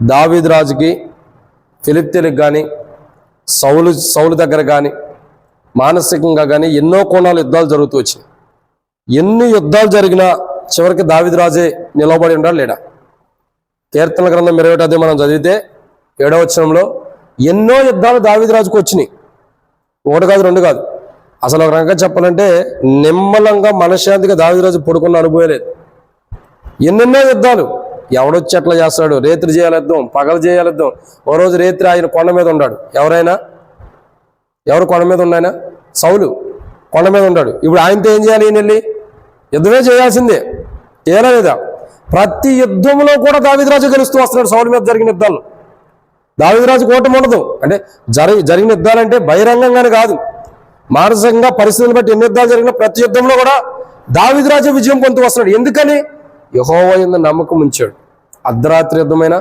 దావీదు రాజుకి, ఫిలిష్తీయులకు కానీ, సౌలు దగ్గర కానీ, మానసికంగా కానీ ఎన్నో కోణాలు యుద్ధాలు జరుగుతూ వచ్చినాయి. ఎన్ని యుద్ధాలు జరిగినా చివరికి దావీదు రాజే నిలబడి ఉండాలి లేడా? కీర్తనల గ్రంథం 21 మనం చదివితే 7వ వచనంలో ఎన్నో యుద్ధాలు దావీదు రాజుకు వచ్చినాయి. 1 కాదు 2 కాదు. అసలు ఒక రకంగా చెప్పాలంటే నిమ్మలంగా మనశ్శాంతిగా దావీదు రాజు పడుకున్న అనుభవం లేదు. ఎన్నెన్నో యుద్ధాలు, ఎవడొచ్చి ఎట్లా చేస్తాడు, రేత్రి చేయాలిద్దాం, పగలు చేయాలిద్దాం. ఓ రోజు రేత్రి ఆయన కొండ మీద ఉన్నాడు. ఎవరు కొండ మీద ఉన్నాయన? సౌలు కొండ మీద ఉన్నాడు. ఇప్పుడు ఆయనతో ఏం చేయాలి? ఈయన వెళ్ళి యుద్ధమే చేయాల్సిందే, లేదా? ప్రతి యుద్ధంలో కూడా దావీదు రాజు గెలుస్తూ వస్తున్నాడు. సౌలు మీద జరిగిన యుద్ధాలు దావీదు రాజు ఓటమి ఉండదు. అంటే జరిగిన యుద్ధాలంటే బహిరంగంగానే కాదు, మానసికంగా పరిస్థితులను బట్టి ఎన్ని యుద్ధాలు జరిగినా ప్రతి యుద్ధంలో కూడా దావీదు రాజు విజయం పొందుతూ వస్తున్నాడు. ఎందుకని? యెహోవా యందు నమ్మకం ఉంచాడు. అర్ధరాత్రి యుద్ధమైన,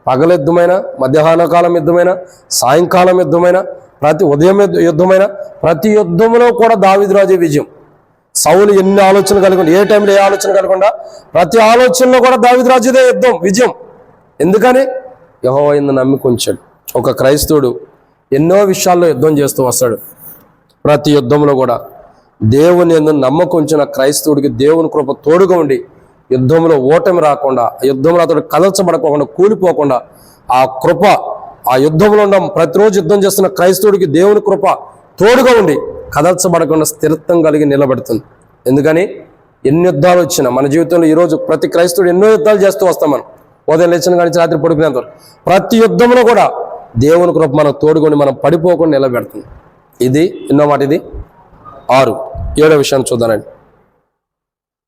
పగల యుద్ధమైన, మధ్యాహ్న కాలం యుద్ధమైన, సాయంకాలం యుద్ధమైన, ప్రతి ఉదయం యుద్ధమైన, ప్రతి యుద్ధంలో కూడా దావీదు రాజే విజయం. సౌలు ఎన్ని ఆలోచనలు కలగకుండా, ఏ టైంలో ఏ ఆలోచన కలగకుండా ప్రతి ఆలోచనలో కూడా దావీదు రాజుదే యుద్ధం, విజయం. ఎందుకని? యెహోవా యందు నమ్మకం ఉంచాడు. ఒక క్రైస్తవుడు ఎన్నో విషయాల్లో యుద్ధం చేస్తూ వస్తాడు. ప్రతి యుద్ధంలో కూడా దేవుని యందు నమ్మకం ఉంచిన క్రైస్తవుడికి దేవుని కృప తోడుగా ఉండి యుద్ధంలో ఓటమి రాకుండా, యుద్ధంలో అతడు కదల్చబడకోకుండా, కూలిపోకుండా ఆ కృప, ఆ యుద్ధంలో ఉన్న ప్రతిరోజు యుద్ధం చేస్తున్న క్రైస్తవుడికి దేవుని కృప తోడుగా ఉండి కదల్చబడకుండా స్థిరత్వం కలిగి నిలబెడుతుంది. ఎందుకని? ఎన్ని యుద్ధాలు వచ్చినా మన జీవితంలో ఈరోజు ప్రతి క్రైస్తవుడు ఎన్నో యుద్ధాలు చేస్తూ వస్తాం. మనం ఉదయం లేచిన కానీ రాత్రి పడుకునేంత ప్రతి యుద్ధంలో కూడా దేవుని కృప మనకు తోడుకొని మనం పడిపోకుండా నిలబెడుతుంది. ఇది ఎన్నో మాట? ఇది 6. 7వ విషయాన్ని చూద్దానండి.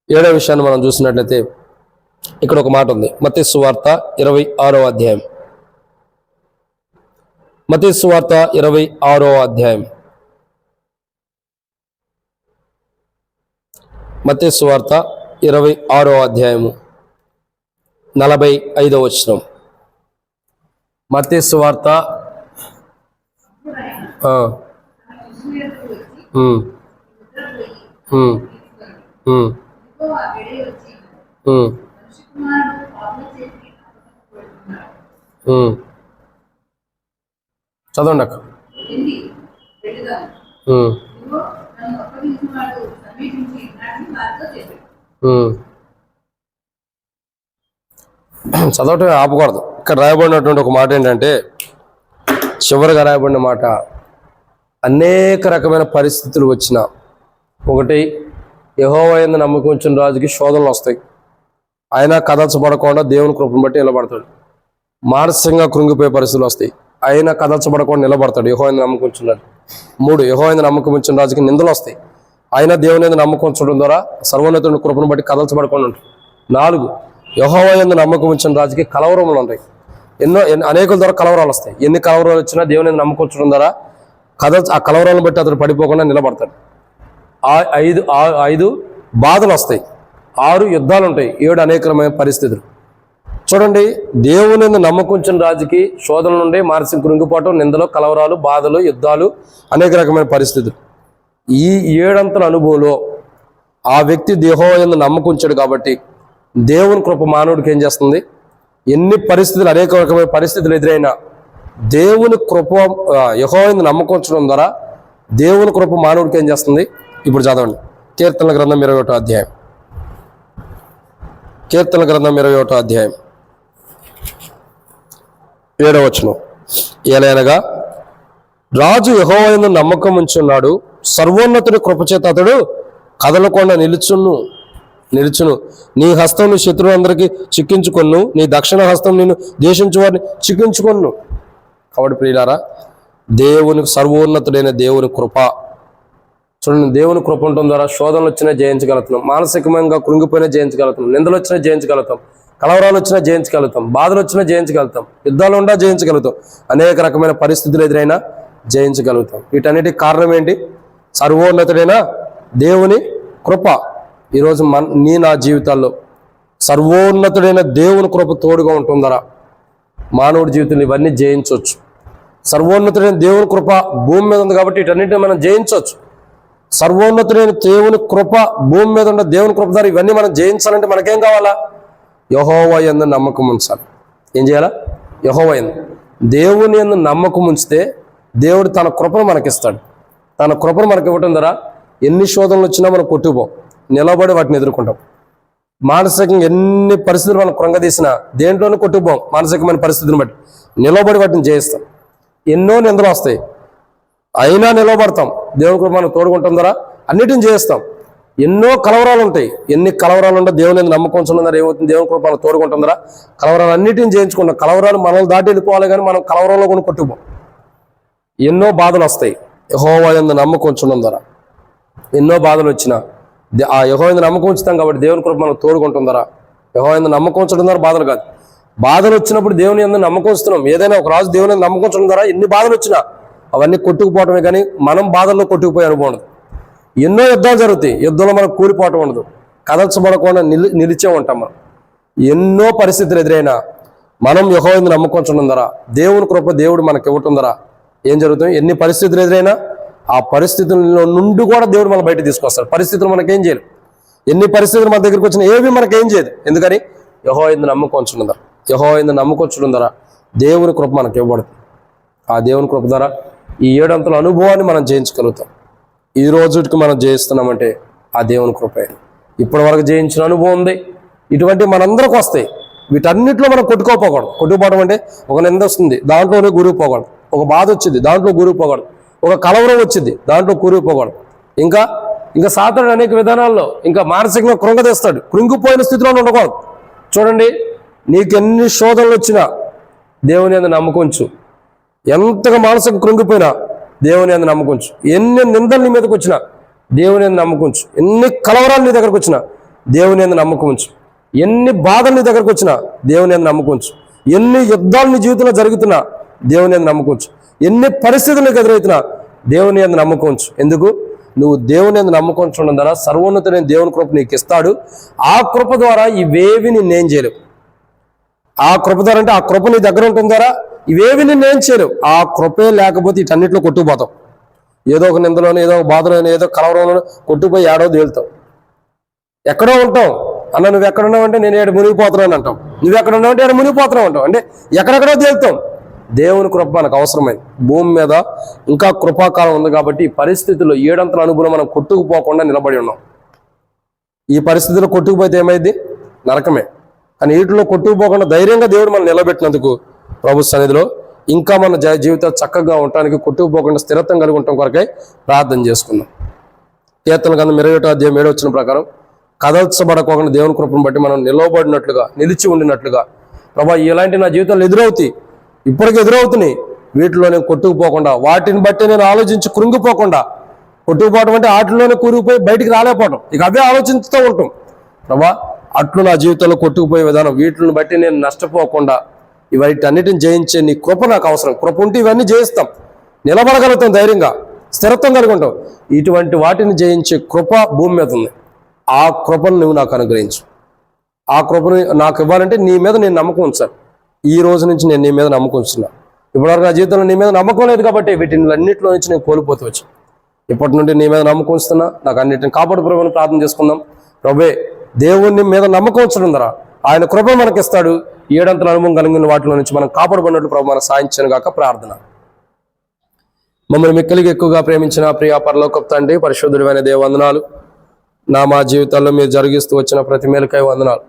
7వ విషయాన్ని మనం చూసినట్లయితే ఇక్కడ ఒక మాట ఉంది. మత్తయి సువార్త 26వ అధ్యాయం. మత్తయి సువార్త 26వ అధ్యాయం. మత్తయి సువార్త 26వ అధ్యాయము 45వ వచనం. మత్తయి సువార్త చదవండి అక్క. చదవటం ఆపకూడదు. ఇక్కడ రాయబడినటువంటి ఒక మాట ఏంటంటే, చివరిగా రాయబడిన మాట, అనేక రకమైన పరిస్థితులు వచ్చిన, ఒకటి యెహోవా యందు నమ్మకం ఉంచిన రాజుకి శోధనలు వస్తాయి, అయినా కదల్చబడకుండా దేవుని కృపను బట్టి నిలబడతాడు. మానసికంగా కృంగిపోయే పరిస్థితులు వస్తాయి, అయినా కదల్చబడకుండా నిలబడతాడు యెహోవా యందు నమ్మకం ఉంచిన రాజు. 3 యెహోవా యందు నమ్మకం ఉంచిన రాజుకి నిందలు వస్తాయి, అయినా దేవుని యందు నమ్మకం ఉంచడం ద్వారా సర్వోన్నతుని కృపను బట్టి కదల్చబడకుండా ఉంటాడు. 4 యెహోవా యందు నమ్మకం ఉంచిన రాజుకి కలవరములు ఉంటాయి, అనేకుల ద్వారా కలవరాలు వస్తాయి. ఎన్ని కలవరాలు వచ్చినా దేవుని యందు నమ్మకం ఉంచడం ద్వారా ఆ కలవరాలను బట్టి అతడు పడిపోకుండా నిలబడతాడు. 5 బాధలు వస్తాయి, 6 యుద్ధాలు ఉంటాయి, 7 అనేకమైన పరిస్థితులు. చూడండి, దేవుని యందు నమ్మకం ఉంచిన రాజుకి శోధనలు నుండి మానసిక కృంగిపోవటం, నిందలు, కలవరాలు, బాధలు, యుద్ధాలు, అనేక రకమైన పరిస్థితులు. ఈ 7 అంతల అనుభవంలో ఆ వ్యక్తి యెహోవా యందు నమ్మకం ఉంచాడు కాబట్టి దేవుని కృప మానవుడికి ఏం చేస్తుంది? ఎన్ని పరిస్థితులు, అనేక రకమైన పరిస్థితులు ఎదురైనా దేవుని కృప, యెహోవా యందు నమ్మకం ఉంచడం ద్వారా దేవుని కృప మానవుడికి ఏం చేస్తుంది? ఇప్పుడు చదవండి. కీర్తనల గ్రంథం 21వ అధ్యాయం. కీర్తనల గ్రంథం 21వ అధ్యాయం 7వ వచనం. ఏలైనగా రాజు యెహోవా యందు నమ్మకం ఉంచున్నాడు, సర్వోన్నతుడి కృపచేత అతడు కదలకుండా నిలుచును. నీ హస్తం నీ శత్రువులందరికీ చిక్కించుకొను, నీ దక్షిణ హస్తం నేను దేశించు వారిని చిక్కించుకొను. కాబట్టి ప్రియులారా, సర్వోన్నతుడైన దేవుని కృప చూడండి. దేవుని కృప ఉండటం ద్వారా శోధనలు వచ్చినా జయించగలుగుతాం, మానసికంగా కృంగిపోయినా జయించగలుగుతాం, నిందలు వచ్చినా జయించగలుగుతాం, కలవరాలు వచ్చినా జయించగలుగుతాం, బాధలు వచ్చినా జయించగలుగుతాం, యుద్ధాలు ఉండా జయించగలుగుతాం, అనేక రకమైన పరిస్థితులు ఎదురైనా జయించగలుగుతాం. వీటన్నిటికి కారణం ఏంటి? సర్వోన్నతుడైన దేవుని కృప. ఈరోజు నా జీవితాల్లో సర్వోన్నతుడైన దేవుని కృప తోడుగా ఉంటుందరా మానవుడి జీవితంలో ఇవన్నీ జయించవచ్చు. సర్వోన్నతుడైన దేవుని కృప భూమి మీద ఉంది కాబట్టి వీటన్నిటిని మనం జయించవచ్చు. సర్వోన్నతుడైన దేవుని కృప భూమి మీద ఉన్న దేవుని కృప ద్వారా ఇవన్నీ మనం జయించాలంటే మనకేం కావాలా? యెహోవా యందు నమ్మకం ఉంచాలి. ఏం చేయాలా? యెహోవా యందు, దేవుని యందు నమ్మకం ఉంచితే దేవుడు తన కృపను మనకిస్తాడు. తన కృపను మనకి ఇవ్వటం ద్వారా ఎన్ని శోధనలు వచ్చినా మనం కొట్టుకుపోం, నిలబడి వాటిని ఎదుర్కొంటాం. మానసికంగా ఎన్ని పరిస్థితులు మనం కృంగదీసినా దేంట్లోనూ కొట్టుకుపోం. మానసికమైన పరిస్థితిని బట్టి నిలబడి వాటిని జయిస్తాం. ఎన్నో నిందలు వస్తాయి, అయినా నిలబడతాం. దేవుని కృప మనం తోడుకుంటాం ద్వారా అన్నిటిని చేస్తాం. ఎన్నో కలవరాలు ఉంటాయి, ఎన్ని కలవరాలు ఉంటాయి. దేవుని మీద నమ్మకం ఉంచుకున్నారు ఏమవుతుంది? దేవుని కృప మనం తోడుకుంటాం ద్వారా కలవరాలు అన్నిటిని చేయించుకుంటాం. కలవరాలు మనల్ని దాటి వెళ్ళిపోవాలి, కానీ మనం కలవరంలో కూడా కొట్టుకుపోం. ఎన్నో బాధలు వస్తాయి, యెహోవా యందు నమ్మకం ఉంచడం ద్వారా. ఎన్నో బాధలు వచ్చినా ఆ యెహోవా యందు నమ్మకం ఉంచుతాం కాబట్టి దేవుని కృప మనం తోడుకుంటాం ద్వారా. యెహోవా యందు నమ్మకం ఉంచడం ద్వారా బాధలు కాదు, బాధలు వచ్చినప్పుడు దేవుని యందు నమ్మకం ఉంచుతున్నాం. ఏదైనా ఒక రాజు దేవుని యందు నమ్మకం ఉంచడం ద్వారా ఎన్ని బాధలు వచ్చినా అవన్నీ కొట్టుకుపోవటమే, కానీ మనం బాధల్లో కొట్టుకుపోయే అనుభవం ఉండదు. ఎన్నో యుద్ధాలు జరుగుతాయి, యుద్ధంలో మనం కూలిపోవటం ఉండదు, కదల్చబడకుండా నిలిచే ఉంటాం. మనం ఎన్నో పరిస్థితులు ఎదురైనా మనం యెహోవా యందు నమ్మకం ఉంచడం ద్వారా దేవుని కృప దేవుడు మనకి ఇవ్వటం ద్వారా ఏం జరుగుతుంది? ఎన్ని పరిస్థితులు ఎదురైనా ఆ పరిస్థితుల్లో నుండి కూడా దేవుడు మనం బయట తీసుకొస్తాడు. పరిస్థితులు మనకేం చేయలేదు, ఎన్ని పరిస్థితులు మన దగ్గరికి వచ్చినా ఏవి మనకేం చేయదు. ఎందుకని? యెహోవా యందు నమ్మకం ఉంచడం ద్వారా. యెహోవా యందు నమ్మకం ఉంచడం ద్వారా దేవుని కృప మనకి ఇవ్వబడుతుంది. ఆ దేవుని కృప ద్వారా ఈ 7 అంతల అనుభవాన్ని మనం జయించగలుగుతాం. ఈ రోజుకి మనం జయిస్తున్నామంటే ఆ దేవుని కృపే. ఇప్పటి వరకు జయించిన అనుభవం ఉంది, ఇటువంటి మనందరికి వస్తాయి. వీటన్నిటిలో మనం కొట్టుకోపోకూడదు. కొట్టుకుపోవడం అంటే ఒక నింద వస్తుంది, దాంట్లోనే గురిపోకూడదు. ఒక బాధ వచ్చింది, దాంట్లో గురిపోకూడదు. ఒక కలవరం వచ్చింది, దాంట్లో కూరుకుపోకూడదు. ఇంకా సాతానుడు అనేక విధానాల్లో ఇంకా మానసికంగా కృంగదీస్తాడు. కృంగిపోయిన స్థితిలో ఉండకూడదు. చూడండి, నీకెన్ని శోధనలు వచ్చినా దేవుని యందు నమ్మకం ఉంచు. ఎంతగా మానసిక కృంగిపోయినా దేవుని యందు నమ్మకం ఉంచు. ఎన్ని నిందలు నీ మీదకి వచ్చినా దేవుని యందు నమ్మకం ఉంచు. ఎన్ని కలవరాలు నీ దగ్గరకు వచ్చినా దేవుని యందు నమ్మకం ఉంచు. ఎన్ని బాధలు నీ దగ్గరకు వచ్చినా దేవుని యందు నమ్మకం ఉంచు. ఎన్ని యుద్ధాలు నీ జీవితంలో జరుగుతున్నా దేవుని యందు నమ్మకం ఉంచు. ఎన్ని పరిస్థితులు నీకు ఎదురవుతున్నా దేవుని యందు నమ్మకం ఉంచు. ఎందుకు? నువ్వు దేవుని యందు నమ్మకం ఉంచడం ద్వారా సర్వోన్నతుడైన దేవుని కృప నీకు ఇస్తాడు. ఆ కృప ద్వారా ఇవేవి నిన్నేం చేయలేవు. ఆ కృప ద్వారా అంటే ఆ కృప నీ దగ్గర ఉంటుంది ద్వారా ఇవేవి నిన్నేం చేయలేవు. ఆ కృపే లేకపోతే ఇటన్నిటిలో కొట్టుకుపోతావు. ఏదో ఒక నిందలోనే, ఏదో ఒక బాధలోనే, ఏదో కలవరంలోనే కొట్టుకుపోయి ఏడో తేలుతావు. ఎక్కడో ఉంటావు. అన్న నువ్వు ఎక్కడున్నావు అంటే నేను ఏడు మునిగిపోతున్నాను అంటావు. నువ్వు ఎక్కడ ఉన్నావు అంటే ఏడు మునిగిపోతున్నావు అంటావు. అంటే ఎక్కడెక్కడో తేలుతాం. దేవుని కృప మనకు అవసరమైంది. భూమి మీద ఇంకా కృపాకాలం ఉంది కాబట్టి ఈ పరిస్థితుల్లో 7 అంతల అనుభవం మనం కొట్టుకుపోకుండా నిలబడి ఉన్నాం. ఈ పరిస్థితుల్లో కొట్టుకుపోతే ఏమైంది? నరకమే. కానీ వీటిలో కొట్టుకుపోకుండా ధైర్యంగా దేవుడు మనం నిలబెట్టినందుకు ప్రభు సన్నిధిలో ఇంకా మన జీవితాలు చక్కగా ఉండటానికి, కొట్టుకుపోకుండా స్థిరత్వం కలిగి ఉండటం కొరకై ప్రార్థన చేసుకుందాం. కీర్తన గ్రంథం 21వ అధ్యాయం 7వ వచనం ప్రకారం కదల్చబడకోకుండా దేవుని కృపను బట్టి మనం నిలవబడినట్లుగా, నిలిచి ఉండినట్లుగా, ప్రభా ఇలాంటి నా జీవితంలో ఎదురవుతాయి, ఇప్పటికి ఎదురవుతున్నాయి, వీటిలో నేను కొట్టుకుపోకుండా, వాటిని బట్టి నేను ఆలోచించి కృంగిపోకుండా, కొట్టుకుపోవడం అంటే వాటిలోనే కూరుకుపోయి బయటికి రాలేకపోవడం, ఇక అవే ఆలోచిస్తూ ఉంటాం. ప్రభా అట్లు నా జీవితంలో కొట్టుకుపోయే విధానం, వీటిని బట్టి నేను నష్టపోకుండా వీటన్నిటిని జయించే నీ కృప నాకు అవసరం. కృప ఉంటే ఇవన్నీ జయిస్తాం, నిలబడగలుగుతాం, ధైర్యంగా స్థిరత్వం కలిగి ఉంటాం. ఇటువంటి వాటిని జయించే కృప భూమి మీద ఉంది. ఆ కృపను నువ్వు నాకు అనుగ్రహించు. ఆ కృపను నాకు ఇవ్వాలంటే నీ మీద నేను నమ్మకం ఉంచాను. ఈ రోజు నుంచి నేను నీ మీద నమ్మకం ఉంచున్నా. ఇప్పటివరకు నా జీవితంలో నీ మీద నమ్మకం లేదు కాబట్టి వీటిని అన్నింటిలో నుంచి నేను కోల్పోతూ వచ్చాను. ఇప్పటి నుండి నీ మీద నమ్మకం ఉంచుతున్నా, నాకు అన్నింటిని కాపాడు ప్రభువుని ప్రార్థన చేసుకుందాం. ప్రభే దేవుని మీద నమ్మకం ఉంచడం ద్వారా ఆయన కృప మనకిస్తాడు. 7 అంతల అనుభవం కలిగిన వాటిలో నుంచి మనం కాపాడబడినట్లు ప్రభు మనకు సాయించను గాక ప్రార్థన. మమ్మల్ని మిక్కలికి ఎక్కువగా ప్రేమించిన ప్రియ పరలోకపు తండ్రి, పరిశుద్ధుడైన దేవ వందనాలు. మా జీవితాల్లో మీరు జరిగిస్తూ వచ్చిన ప్రతి మేలుకై వందనాలు.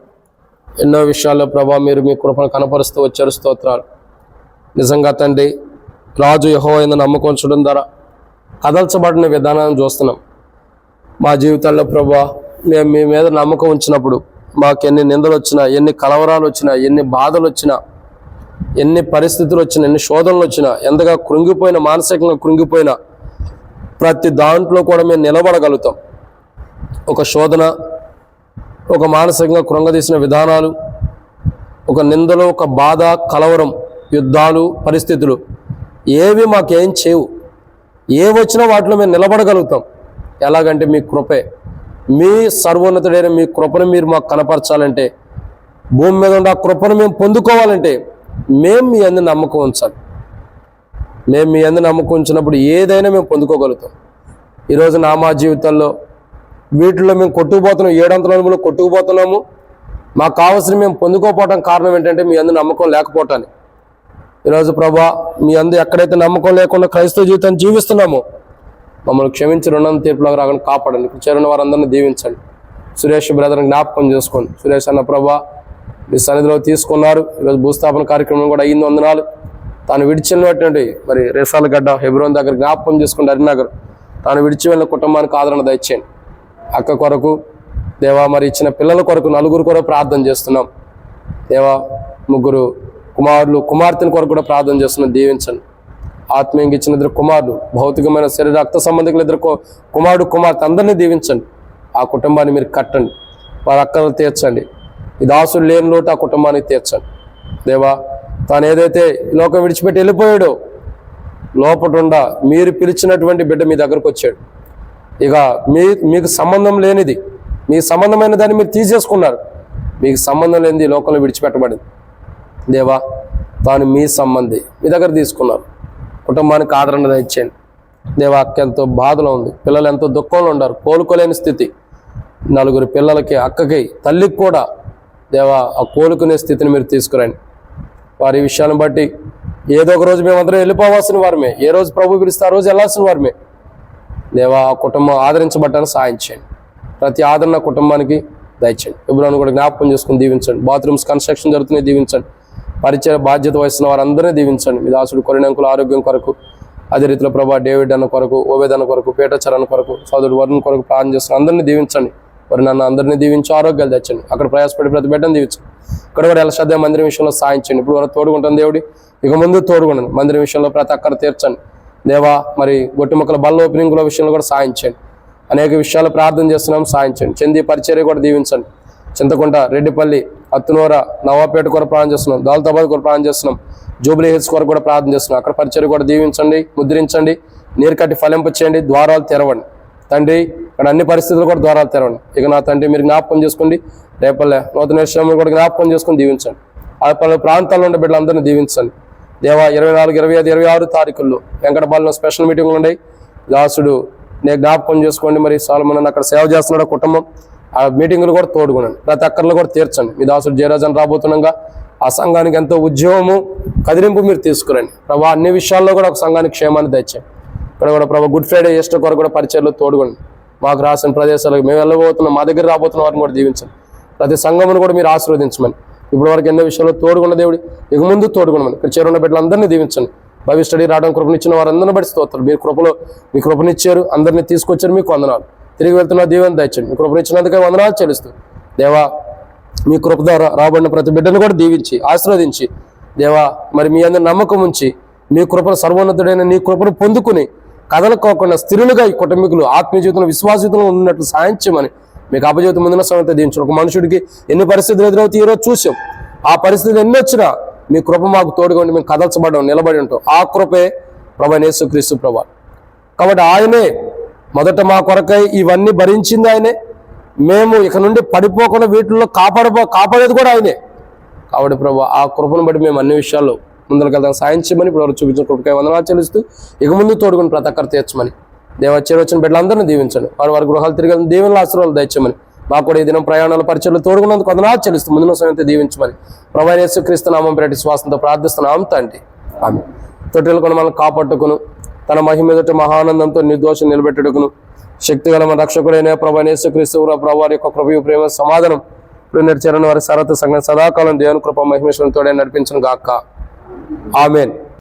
ఎన్నో విషయాల్లో ప్రభా మీరు మీ కృపను కనపరుస్తూ వచ్చారు, స్తోత్రాలు. నిజంగా తండ్రి, రాజు యెహోవా యందు నమ్మకం ఉంచడం ద్వారా కదల్చబడిన విధానాన్ని చూస్తున్నాం. మా జీవితాల్లో ప్రభా మేము మీ మీద నమ్మకం ఉంచినప్పుడు మాకు ఎన్ని నిందలు వచ్చినా, ఎన్ని కలవరాలు వచ్చినా, ఎన్ని బాధలు వచ్చినా, ఎన్ని పరిస్థితులు వచ్చినా, ఎన్ని శోధనలు వచ్చినా, ఎంతగా కృంగిపోయినా, మానసికంగా కృంగిపోయినా ప్రతి దాంట్లో కూడా మేము నిలబడగలుగుతాం. ఒక శోధన, ఒక మానసికంగా కృంగదీసిన విధానాలు, ఒక నిందలు, ఒక బాధ, కలవరం, యుద్ధాలు, పరిస్థితులు ఏవి మాకేం చేయవు. ఏ వచ్చినా వాటిలో మేము నిలబడగలుగుతాం. ఎలాగంటే మీ కృపే. మీ సర్వోన్నతుడైన మీ కృపను మీరు మాకు కనపరచాలంటే భూమి మీద ఉన్న ఆ కృపను మేము పొందుకోవాలంటే మేము మీ యందు నమ్మకం ఉంచాలి. మేము మీ యందు నమ్మకం ఉంచినప్పుడు ఏదైనా మేము పొందుకోగలుగుతాం. ఈరోజు మా జీవితాల్లో వీటిలో మేము కొట్టుకుపోతున్నాం, 700 అనుభవంలో కొట్టుకుపోతున్నాము. మాకు కావాల్సిన మేము పొందుకోకపోవడం కారణం ఏంటంటే మీ యందు నమ్మకం లేకపోవటానికి. ఈరోజు ప్రభా మీ యందు ఎక్కడైతే నమ్మకం లేకుండా క్రైస్తవ జీవితాన్ని జీవిస్తున్నామో మమ్మల్ని క్షమించి రుణం తీర్పులోకి రాకుండా కాపాడండి. చేరిన వారందరినీ దీవించండి. సురేష్ బ్రదర్ని జ్ఞాపకం చేసుకోండి. సురేష్ అన్న ప్రభా మీ సన్నిధిలో తీసుకున్నారు. ఈరోజు భూస్థాపన కార్యక్రమం కూడా అయ్యింది. వందనాలు. తాను విడిచినటువంటి మరి రేసాలగడ్డ హెబ్రోన్ దగ్గర జ్ఞాపకం చేసుకోండి. హరినగర్ తాను విడిచి వెళ్ళిన కుటుంబానికి ఆదరణ దయచేయండి. అక్క కొరకు దేవా, మరి ఇచ్చిన పిల్లల కొరకు 4 కొరకు ప్రార్థన చేస్తున్నాం దేవా. 3 కుమారులు కుమార్తెల కొరకు కూడా ప్రార్థన చేస్తున్నాం. దీవించండి. ఆత్మీయంగా ఇచ్చిన 2 కుమారులు, భౌతికమైన శరీర రక్త సంబంధికులు 2 కుమారుడు కుమార్తె అందరినీ దీవించండి. ఆ కుటుంబాన్ని మీరు కట్టండి. వారి అక్కలు తీర్చండి. ఈ దాసుడు లేని లోటు ఆ కుటుంబానికి తీర్చండి దేవా. తాను ఏదైతే లోకం విడిచిపెట్టి వెళ్ళిపోయాడో లోపటుండా మీరు పిలిచినటువంటి బిడ్డ మీ దగ్గరకు వచ్చాడు. ఇక మీకు సంబంధం లేనిది, మీ సంబంధమైన దాన్ని మీరు తీసేసుకున్నారు. మీకు సంబంధం లేనిది లోకంలో విడిచిపెట్టబడింది దేవా. తాను మీ సంబంధి మీ దగ్గర తీసుకున్నారు. కుటుంబానికి ఆదరణ ఇచ్చేయండి దేవా. అక్క ఎంతో బాధలో ఉంది, పిల్లలు ఎంతో దుఃఖంలో ఉన్నారు, కోలుకోలేని స్థితి. 4 పిల్లలకి, అక్కకి, తల్లికి కూడా దేవా ఆ కోలుకునే స్థితిని మీరు తీసుకురండి. వారి విషయాన్ని బట్టి ఏదో ఒక రోజు మేమందరం వెళ్ళిపోవాల్సిన వారమే, ఏ రోజు ప్రభు పిలిస్తే ఆ రోజు వెళ్ళాల్సిన వారమే దేవా. ఆ కుటుంబం ఆదరించబడ్డానికి సాయం చేయండి. ప్రతి ఆదరణ కుటుంబానికి దయచేయండి. ఎప్పుడైనా కూడా జ్ఞాపకం చేసుకుని దీవించండి. బాత్రూమ్స్ కన్స్ట్రక్షన్ జరుగుతున్నాయి, దీవించండి. పరిచయ బాధ్యత వహిస్తున్న వారందరినీ దీవించండి. మీ దాసుడు కొరినంకుల ఆరోగ్యం కొరకు, అదే రీతిలో ప్రభా డేవిడ్ అన్న కొరకు, ఓబేద్ అన్న కొరకు, పీటచరణ్ కొరకు, సోదరుడు వరుణ్ కొరకు ప్రార్థన చేస్తున్న అందరినీ దీవించండి. వారు నన్ను అందరినీ దీవించి ఆరోగ్యాలు తెచ్చండి. అక్కడ ప్రయాసపడి ప్రతి బిడ్డను దీవించండి. ఇక్కడ కూడా ఎలా శ్రద్ధ మందిరం విషయంలో సాయించండి. ఇప్పుడు వరకు తోడుకుంటాను దేవుడి, ఇక ముందు తోడుకుండండి. మందిరం విషయంలో ప్రతి అక్కర తీర్చండి దేవా. మరి గొట్టి మొక్కల బల్ల ఓపెనింగ్ల విషయంలో కూడా సాయించండి. అనేక విషయాలు ప్రార్థన చేస్తున్నాం, సాయించండి. చందీ పరిచర్య కూడా దీవించండి. చింతకుంట, రెడ్డిపల్లి, అత్తునూర, నవాపేట కూడా ప్రార్థన చేస్తున్నాం. దౌలతాబాద్ కూడా ప్రార్థన చేస్తున్నాం. జూబ్లీ హిల్స్ కొరకు కూడా ప్రార్థన చేస్తున్నాం. అక్కడ పరిచర్య కూడా దీవించండి, ముద్రించండి, నీరు కట్టి ఫలింప చేయండి, ద్వారాలు తెరవండి తండ్రి. ఇక్కడ అన్ని పరిస్థితులు కూడా ద్వారాలు తెరవండి. ఇక నా తండ్రి మీరు జ్ఞాపకం చేసుకోండి. రేపల్లె నూతన విషయంలో కూడా జ్ఞాపకం చేసుకుని దీవించండి. ఆ పలు ప్రాంతాల్లో ఉండే బిడ్డలందరినీ దీవించండి దేవా. 24, 25, 26 తారీఖుల్లో వెంకటపాలెంలో స్పెషల్ మీటింగ్లు ఉన్నాయి. దాసుడు నేను జ్ఞాపకం చేసుకోండి. మరి సాల్మన్ అక్కడ సేవ చేస్తున్నాడు కుటుంబం. ఆ మీటింగులు కూడా తోడుకునండి. ప్రతి అక్కర్లు కూడా తీర్చండి. మీ దాసుడు జయరాజన్ రాబోతుండగా ఆ సంఘానికి ఎంతో ఉద్యోగము కదిలింపు మీరు తీసుకురండి ప్రభా. అన్ని విషయాల్లో కూడా ఒక సంఘానికి క్షేమాన్ని తెచ్చాయి. ఇక్కడ కూడా ప్రభా గుడ్ ఫ్రైడే ఈస్టర్ కొరకు కూడా పరిచయలు తోడుకోండి. మాకు రాసిన ప్రదేశాలకు మేము వెళ్ళబోతున్నాం, మా దగ్గర రాబోతున్న వారిని కూడా దీవించండి. ప్రతి సంఘమును కూడా మీరు ఆశీర్వదించమని ఇప్పుడు వరకు ఎన్నో విషయాల్లో తోడుకున్న దేవుడి ఇక ముందు తోడుకున్నామని ఇక్కడ చేరున్న బిడ్డలందరినీ దీవించండి. బైబిల్ స్టడీ రావడం కృపనిచ్చిన వారందరినీ బట్టి స్తోత్రాలు. మీరు కృపలో మీ కృపనిచ్చారు, అందరినీ తీసుకొచ్చారు, మీకు వందనాలు. తిరిగి వెళ్తున్న దీవెని దయచండి. మీ కృపనిచ్చినందుకే వందనాలు చెల్లిస్తూ దేవా. మీ కృప ద్వారా రాబడిన ప్రతి బిడ్డను కూడా దీవించి ఆశీర్వదించి దేవా. మరి మీ అందరి నమ్మకం ఉంచి మీ కృపను, సర్వోన్నతుడైన నీ కృపను పొందుకుని కదలకోకుండా స్థిరులుగా ఈ కుటుంబీకులు ఆత్మీయ జీవితంలో విశ్వాస జీవితంలో ఉన్నట్లు సాయం చేయమని మీకు అపజీవితం ముందున్న సమయంతో దీవించండి. ఒక మనుషుడికి ఎన్ని పరిస్థితులు ఎదురవుతాయి ఈరోజు చూసాం. ఆ పరిస్థితులు ఎన్ని వచ్చినా మీ కృప మాకు తోడుగా ఉండి మేము కదల్చబడ్డాం, నిలబడి ఉంటాం. ఆ కృపే ప్రభు యేసుక్రీస్తు ప్రభు. కాబట్టి ఆయనే మొదట మా కొరకై ఇవన్నీ భరించింది ఆయనే. మేము ఇక నుండి పడిపోకుండా వీటిల్లో కాపాడేది కూడా ఆయనే. కాబట్టి ప్రభు ఆ కృపను బట్టి మేము అన్ని విషయాల్లో ముందరకెళ్తాం. సాయం చేయమని ఇప్పుడు ఎవరు చూపించిన కృపకై వందనాలు చెల్లిస్తూ ఇక ముందు తోడుకుని ప్రతి ఒక్కరు తీర్చమని దేవచ్చేరు వచ్చిన బిడ్డలందరినీ దీవించండి. వారి గృహాలు తిరిగి దేవుని ఆశీర్వాదాలు దయచేయమని మాకు కూడా ఈ దినం ప్రయాణాల పరిచయలు తోడుకున్నందుకు వందనాలు చెల్లిస్తూ ముందున్న సమయంతో దీవించమని ప్రభు యేసుక్రీస్తు నామం పేరటి శ్వాసంతో ప్రార్థిస్తున్నాం తండ్రి. ఆమె తొట్టెలు కొని మనల్ని కాపాడుకును తన మహిమ ఎదుట మహానందంతో నిర్దోషం నిలబెట్టుకును శక్తిగల మన రక్షకుడైన ప్రభు యేసుక్రీస్తు ప్రభు వారి యొక్క కృపయు ప్రేమ సమాధానం ఇప్పుడు నేర్చేరని వారి సరత సంఘం సదాకాలం దేవుని కృప మహిమేశ్వరంతో నడిపించను గాక. ఆమేన్.